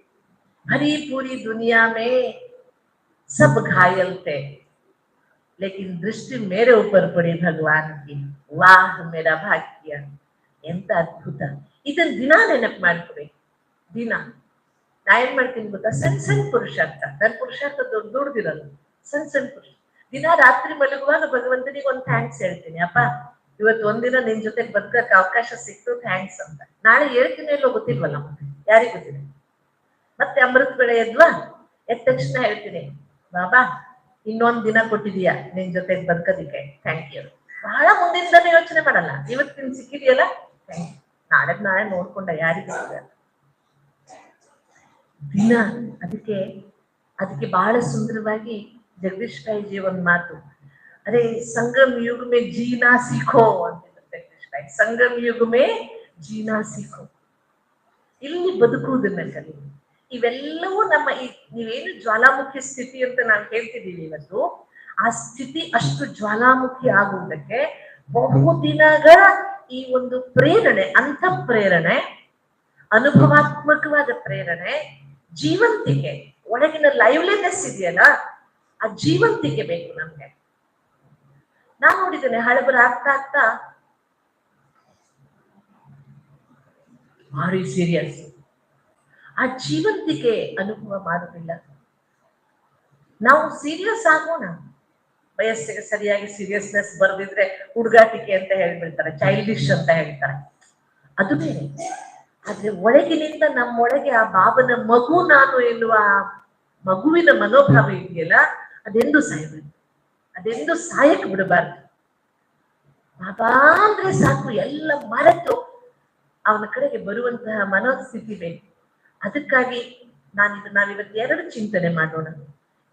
ಹರಿ ಪೂರಿ ದುನಿಯಾ ಮೇ सब घायल थे, लेकिन दृष्टि मेरे ऊपर पड़ी भगवान की. वाह मेरा भाग्य, ಎಂತ ಅದ್ಭುತ. ಇದನ್ನ ದಿನ ನೆನಪು ಮಾಡ್ಕೊಡಿ. ದಿನ ನಾ ಏನ್ ಮಾಡ್ತೀನಿ ಗೊತ್ತಾ, ಸಣ್ಣ ಸಣ್ಣ ಪುರುಷಾರ್ಥ. ನನ್ನ ಪುರುಷಾರ್ಥ ದುಡ್ದಿರಲ್ಲ, ಸಣ್ಣ ಸಣ್ಣ ಪುರುಷ. ದಿನ ರಾತ್ರಿ ಮಲಗುವಾಗ ಭಗವಂತನಿಗೆ ಒಂದು ಥ್ಯಾಂಕ್ಸ್ ಹೇಳ್ತೀನಿ. ಅಪ್ಪ, ಇವತ್ತು ಒಂದಿನ ನಿನ್ ಜೊತೆ ಬದುಕಕ್ಕೆ ಅವಕಾಶ ಸಿಕ್ತು, ಥ್ಯಾಂಕ್ಸ್ ಅಂತ. ನಾಳೆ ಹೇಳ್ತೀನಿ ಎಲ್ಲೋ ಗೊತ್ತಿಲ್ವಲ್ಲ, ಮತ್ತೆ ಯಾರಿಗೆ ಗೊತ್ತಿದೆ. ಮತ್ತೆ ಅಮೃತ ಬೆಳೆ ಎದ್ವಾ, ಎದ್ದ ತಕ್ಷಣ ಹೇಳ್ತೀನಿ, ಬಾಬಾ ಇನ್ನೊಂದ್ ದಿನ ಕೊಟ್ಟಿದೀಯಾ ನಿನ್ ಜೊತೆ ಬದುಕೋದಿಕ್ಕೆ, ಥ್ಯಾಂಕ್ ಯು. ಬಹಳ ಮುಂದಿನ ಯೋಚನೆ ಮಾಡಲ್ಲ, ಇವತ್ತಿನ ಸಿಕ್ಕಿದೆಯಲ್ಲ ಥ್ಯಾಂಕ್ ಯು, ನಾಳೆ ನೋಡ್ಕೊಂಡ ಯಾರಿಗೆ ದಿನ. ಅದಕ್ಕೆ ಬಹಳ ಸುಂದರವಾಗಿ ಜಗದೀಶ್ ಭಾಯಿಜಿ ಒಂದ್ ಮಾತು, ಅರೆ ಸಂಗಮ್ ಯುಗ ಮೇ ಜೀನಾ ಸಿಖೋ ಅಂತಿದ್ರು ಜಗದೀಶ್ ಭಾಯಿ. ಸಂಗಮ್ ಯುಗ ಮೇ ಜೀನಾ ಸಿಖೋ, ಇಲ್ಲಿ ಬದುಕುವುದನ್ನ ಕಲಿ. ಇವೆಲ್ಲವೂ ನಮ್ಮ ನೀವೇನು ಜ್ವಾಲಾಮುಖಿ ಸ್ಥಿತಿ ಅಂತ ನಾವು ಹೇಳ್ತಿದ್ದೀವಿ ಇವತ್ತು, ಆ ಸ್ಥಿತಿ ಅಷ್ಟು ಜ್ವಾಲಾಮುಖಿ ಆಗುವುದಕ್ಕೆ ಬಹುದಿನಗಳ ಈ ಒಂದು ಪ್ರೇರಣೆ, ಅಂತ ಪ್ರೇರಣೆ, ಅನುಭವಾತ್ಮಕವಾದ ಪ್ರೇರಣೆ, ಜೀವಂತಿಕೆ, ಒಳಗಿನ ಲೈವ್ಲಿನೆಸ್ ಇದೆಯಲ್ಲ, ಆ ಜೀವಂತಿಕೆ ಬೇಕು ನಮ್ಗೆ. ನಾನ್ ನೋಡಿದ್ದೇನೆ, ಹಳಬರ ಆಗ್ತಾ ಭಾರಿ ಸೀರಿಯಸ್, ಆ ಜೀವಂತಿಕೆ ಅನುಭವ ಮಾಡುವುದಿಲ್ಲ. ನಾವು ಸೀರಿಯಸ್ ಆಗೋಣ, ವಯಸ್ಸಿಗೆ ಸರಿಯಾಗಿ ಸೀರಿಯಸ್ನೆಸ್ ಬರ್ದಿದ್ರೆ ಹುಡುಗಾಟಿಕೆ ಅಂತ ಹೇಳ್ಬಿಡ್ತಾರೆ, ಚೈಲ್ಡಿಶ್ ಅಂತ ಹೇಳ್ತಾರೆ, ಅದು ಬೇರೆ. ಆದ್ರೆ ಒಳಗಿನಿಂದ ನಮ್ಮೊಳಗೆ ಆ ಬಾಬನ ಮಗು ನಾನು ಎನ್ನುವ ಮಗುವಿನ ಮನೋಭಾವ ಇದೆಯಲ್ಲ, ಅದೆಂದು ಸಾಯ್ಬೇಕು, ಅದೆಂದು ಸಾಯಕ್ ಬಿಡಬಾರ್ದು. ಬಾಬಾ ಅಂದ್ರೆ ಸಾಕು, ಎಲ್ಲ ಮರೆತು ಅವನ ಕಡೆಗೆ ಬರುವಂತಹ ಮನೋಸ್ಥಿತಿ ಬೇಕು. ಅದಕ್ಕಾಗಿ ನಾವಿವತ್ತು ಎರಡು ಚಿಂತನೆ ಮಾಡೋಣ.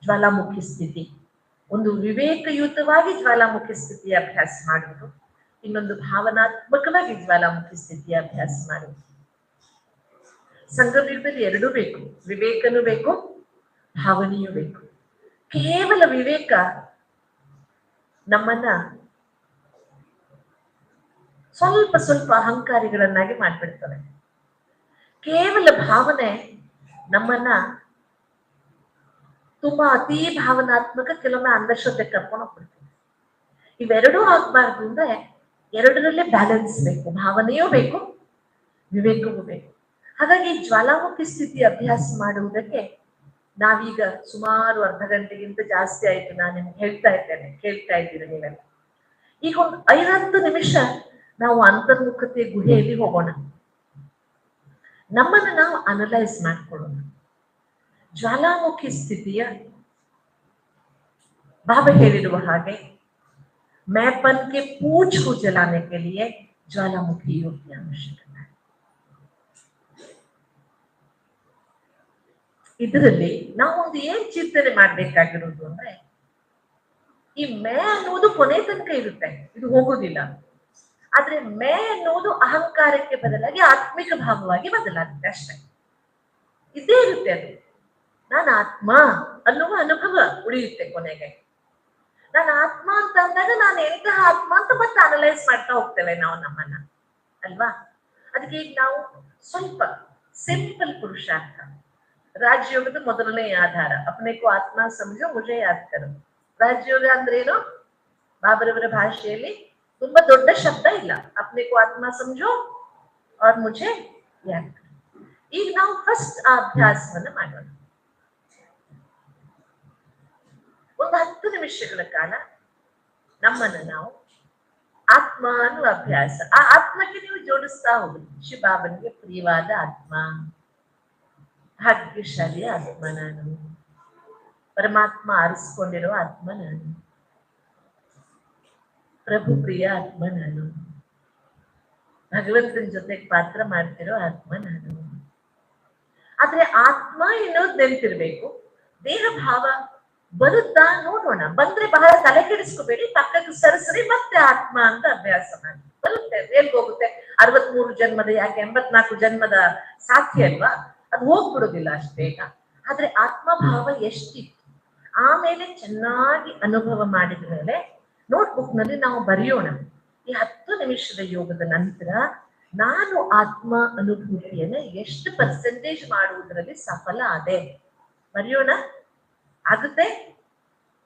ಜ್ವಾಲಾಮುಖಿ ಸ್ಥಿತಿ, ಒಂದು ವಿವೇಕಯುತವಾಗಿ ಜ್ವಾಲಾಮುಖಿ ಸ್ಥಿತಿಯ ಅಭ್ಯಾಸ ಮಾಡುವುದು, ಇನ್ನೊಂದು ಭಾವನಾತ್ಮಕವಾಗಿ ಜ್ವಾಲಾಮುಖಿ ಸ್ಥಿತಿಯ ಅಭ್ಯಾಸ ಮಾಡುವುದು. ಸಂಗಮಯುಗದಲ್ಲಿ ಎರಡೂ ಬೇಕು, ವಿವೇಕನೂ ಬೇಕು, ಭಾವನೆಯೂ ಬೇಕು. ಕೇವಲ ವಿವೇಕ ನಮ್ಮನ್ನ ಸ್ವಲ್ಪ ಅಹಂಕಾರಿಗಳನ್ನಾಗಿ ಮಾಡ್ಬಿಡ್ತವೆ. ಕೇವಲ ಭಾವನೆ ನಮ್ಮನ್ನ ತುಂಬಾ ಅತಿ ಭಾವನಾತ್ಮಕ, ಕೆಲವೊಮ್ಮೆ ಅಂಧಶ್ರದ್ಧೆ ಕರ್ಕೊಂಡು ಹೋಗ್ಬಿಡ್ತೀವಿ. ಇವೆರಡೂ ಆಗ್ಬಾರ್ದು ಅಂದ್ರೆ ಎರಡರಲ್ಲೇ ಬ್ಯಾಲೆನ್ಸ್ ಬೇಕು, ಭಾವನೆಯೂ ಬೇಕು, ವಿವೇಕವೂ ಬೇಕು. ಹಾಗಾಗಿ ಜ್ವಾಲಾಮುಖಿ ಸ್ಥಿತಿ ಅಭ್ಯಾಸ ಮಾಡುವುದಕ್ಕೆ ನಾವೀಗ ಸುಮಾರು ಅರ್ಧ ಗಂಟೆಗಿಂತ ಜಾಸ್ತಿ ಆಯ್ತು ನಾನು ನಿಮ್ಗೆ ಹೇಳ್ತಾ ಇದ್ದೇನೆ, ಕೇಳ್ತಾ ಇದ್ದೀರಿ ನೀವೆಲ್ಲ. ಈಗ ಒಂದು 5-10 ನಿಮಿಷ ನಾವು ಅಂತರ್ಮುಖತೆ ಗುಹೆಯಲ್ಲಿ ಹೋಗೋಣ, ನಮ್ಮನ್ನು ನಾವು ಅನಲೈಸ್ ಮಾಡ್ಕೊಳ್ಳೋಣ. ಜ್ವಾಲಾಮುಖಿ ಸ್ಥಿತಿಯ ಬಾಬಾ ಹೇಳಿರುವ ಹಾಗೆ मैपन के पूछ को जलाने के लिए ज्वालामुखी योग की आवश्यकता है. ಇದರಲ್ಲಿ ನಾವೊಂದು ಏನ್ ಚಿಂತನೆ ಮಾಡ್ಬೇಕಾಗಿರೋದು ಅಂದ್ರೆ, ಈ ಮೇ ಅನ್ನುವುದು ಕೊನೆ ತನಕ ಇರುತ್ತೆ, ಇದು ಹೋಗೋದಿಲ್ಲ. ಆದ್ರೆ ಮೇ ಅನ್ನುವುದು ಅಹಂಕಾರಕ್ಕೆ ಬದಲಾಗಿ ಆತ್ಮಿಕ ಭಾವವಾಗಿ ಬದಲಾಗುತ್ತೆ ಅಷ್ಟೇ, ಇದೇ ಇರುತ್ತೆ. ಅದು ನಾನು ಆತ್ಮ ಅನ್ನುವ ಅನುಭವ ಉಳಿಯುತ್ತೆ ಕೊನೆಗೆ. ನಾನು ಆತ್ಮ ಅಂತ ಅಂದಾಗ ನಾನು ಎಂತಹ ಆತ್ಮ ಅಂತ ಮತ್ತೆ ಅನಲೈಸ್ ಮಾಡ್ತಾ ಹೋಗ್ತೇವೆ ನಾವು ನಮ್ಮನ್ನ, ಅಲ್ವಾ? ಅದಕ್ಕೆ ಈಗ ನಾವು ಸ್ವಲ್ಪ ಸಿಂಪಲ್ ಪುರುಷಾರ್ಥ, ರಾಜಯೋಗದ ಮೊದಲನೇ ಆಧಾರ ಅಪನೇಕೋ ಆತ್ಮ ಸಮಜೋ ಮುಜೆ ಯಾದ್ ಕರೋ. ರಾಜಯೋಗ ಅಂದ್ರೇನು? ಬಾಬರವರ ಭಾಷೆಯಲ್ಲಿ ತುಂಬಾ ದೊಡ್ಡ ಶಬ್ದ ಇಲ್ಲ, ಅಪನೇಕೋ ಆತ್ಮ ಸಮಜೋ और मुझे याद करो. ಈಗ ನಾವು ಫಸ್ಟ್ ಆ ಅಭ್ಯಾಸವನ್ನ ಮಾಡೋಣ. ಒಂದು 10 ನಿಮಿಷಗಳ ಕಾಲ ನಮ್ಮನ್ನು ನಾವು ಆತ್ಮ ಅನ್ನುವ ಅಭ್ಯಾಸ, ಆ ಆತ್ಮಕ್ಕೆ ನೀವು ಜೋಡಿಸ್ತಾ ಹೋಗಿ. ಶಿವಬಾಬನಿಗೆ ಪ್ರಿಯವಾದ ಆತ್ಮ, ಭಾಗ್ಯಶಾಲಿಯ ಆತ್ಮ ನಾನು, ಪರಮಾತ್ಮ ಆರಿಸಿಕೊಂಡಿರೋ ಆತ್ಮ ನಾನು, ಪ್ರಭು ಪ್ರಿಯ ಆತ್ಮ ನಾನು, ಭಗವಂತನ ಜೊತೆಗೆ ಪಾತ್ರ ಮಾಡ್ತಿರೋ ಆತ್ಮ ನಾನು. ಆದ್ರೆ ಆತ್ಮ ಎನ್ನುವುದು ನೆನಪಿರ್ಬೇಕು. ದೇಹ ಭಾವ ಬರುತ್ತಾ ನೋಡೋಣ, ಬಂದ್ರೆ ಬಹಳ ತಲೆ ಕೆಡಿಸ್ಕೋಬೇಡಿ, ಪಕ್ಕಕ್ಕೆ ಸರಿಸರಿ ಮತ್ತೆ ಆತ್ಮ ಅಂತ ಅಭ್ಯಾಸ ಮಾಡಿ. ಬರುತ್ತೆ, ಎಲ್ಲಿ ಹೋಗುತ್ತೆ? 63 ಜನ್ಮದ ಯಾಕೆ 84 ಜನ್ಮದ ಸಾಧ್ಯ ಅಲ್ವಾ? ಅದು ಹೋಗ್ಬಿಡುದಿಲ್ಲ ಅಷ್ಟು ಬೇಗ. ಆದ್ರೆ ಆತ್ಮಭಾವ ಎಷ್ಟಿತ್ತು ಆಮೇಲೆ ಚೆನ್ನಾಗಿ ಅನುಭವ ಮಾಡಿದ ಮೇಲೆ ನೋಟ್ಬುಕ್ ನಲ್ಲಿ ನಾವು ಬರೆಯೋಣ. ಈ 10 ನಿಮಿಷದ ಯೋಗದ ನಂತರ ನಾನು ಆತ್ಮ ಅನುಭೂತಿಯನ್ನ ಎಷ್ಟು ಪರ್ಸೆಂಟೇಜ್ ಮಾಡುವುದರಲ್ಲಿ ಸಫಲ ಆದೆ ಬರೆಯೋಣ. ಆಗುತ್ತೆ?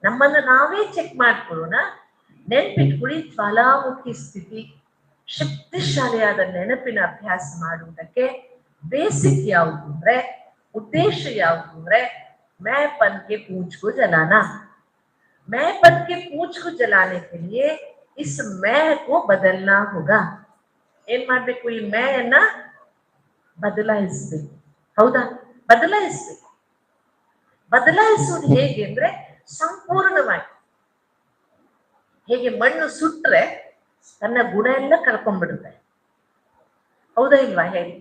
ನಮ್ಮನ್ನ ನಾವೇ ಚೆಕ್ ಮಾಡ್ಕೊಳ್ಳೋಣ. ನೆನ್ಪಿಟ್ಕೊಳ್ಳಿ, ಜ್ವಾಲಾಮುಖಿ ಸ್ಥಿತಿ, ಶಕ್ತಿಶಾಲಿಯಾದ ನೆನಪಿನ ಅಭ್ಯಾಸ ಮಾಡುವುದಕ್ಕೆ ಬೇಸಿಕ್ ಯಾವುದು ಅಂದ್ರೆ, ಉದ್ದೇಶ ಯಾವುದು ಅಂದ್ರೆ, मैं पन के पूंछ को जलाना. मैं पन के पूंछ को जलाने के लिए इस मैं को बदलना होगा. ಏನ್ ಮಾಡ್ಬೇಕು? ಈ मैं ಅನ್ನ ಬದಲಾಯಿಸ್ಬೇಕು. ಹೌದಾ? ಬದಲಾಯಿಸ್ಬೇಕು. ಬದಲಾಯಿಸುವುದು ಹೇಗೆ ಅಂದ್ರೆ ಸಂಪೂರ್ಣವಾಗಿ, ಹೇಗೆ ಮಣ್ಣು ಸುಟ್ರೆ ತನ್ನ ಗುಣ ಎಲ್ಲ ಕಳ್ಕೊಂಡ್ಬಿಡುತ್ತೆ. ಹೌದಾ ಇಲ್ವಾ ಹೇಳಿ?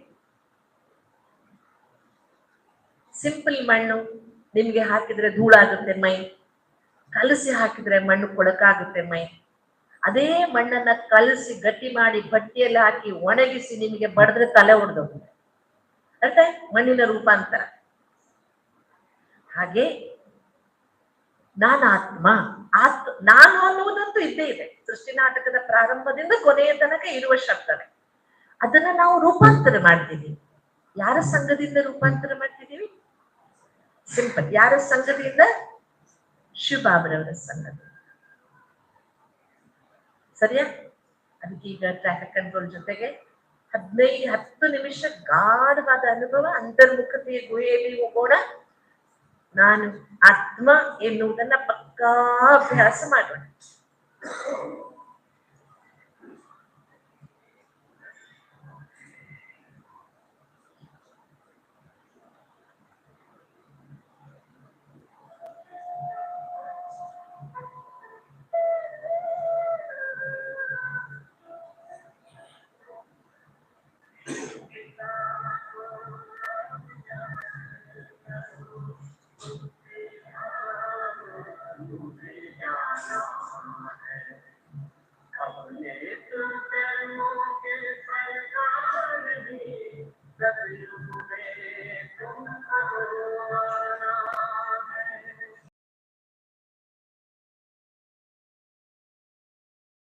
ಸಿಂಪಲ್ ಮಣ್ಣು ನಿಮ್ಗೆ ಹಾಕಿದ್ರೆ ಧೂಳಾಗುತ್ತೆ ಮೈ, ಕಲಸಿ ಹಾಕಿದ್ರೆ ಮಣ್ಣು ಕೊಳಕಾಗುತ್ತೆ ಮೈ. ಅದೇ ಮಣ್ಣನ್ನ ಕಲಸಿ ಗಟ್ಟಿ ಮಾಡಿ ಬಟ್ಟೆಯಲ್ಲಿ ಹಾಕಿ ಒಣಗಿಸಿ ನಿಮಗೆ ಬಡದ್ರೆ ತಲೆ ಹೊಡೆದೋಗುತ್ತೆ. ಅರ್ಥ? ಮಣ್ಣಿನ ರೂಪಾಂತರ. ಹಾಗೆ ನಾನು ಆತ್ಮ, ನಾನು ಅನ್ನುವುದಂತೂ ಇದ್ದೇ ಇದೆ. ಸೃಷ್ಟಿ ನಾಟಕದ ಪ್ರಾರಂಭದಿಂದ ಕೊನೆಯ ತನಕ ಇರುವ ಶಬ್ದವೇ. ಅದನ್ನ ನಾವು ರೂಪಾಂತರ ಮಾಡ್ತಿದ್ದೀವಿ. ಯಾರ ಸಂಘದಿಂದ ರೂಪಾಂತರ ಮಾಡ್ತಿದ್ದೀವಿ? ಸಿಂಪಲ್. ಯಾರ ಸಂಘದಿಂದ? ಶಿವಬಾಬರವರ ಸಂಘದಿಂದ. ಸರಿಯಾ? ಅದಕ್ಕೆ ಈಗ ಟ್ರಾಫಿಕ್ ಕಂಟ್ರೋಲ್ ಜೊತೆಗೆ 10 ನಿಮಿಷ ಗಾಢವಾದ ಅನುಭವ, ಅಂತರ್ಮುಖತೆಯ ಗುಹೆಯಲ್ಲಿ ಹೋಗೋಣ. ನಾನು ಆತ್ಮ ಎನ್ನುವುದನ್ನ ಪಕ್ಕಾ ಅಭ್ಯಾಸ ಮಾಡೋಣ.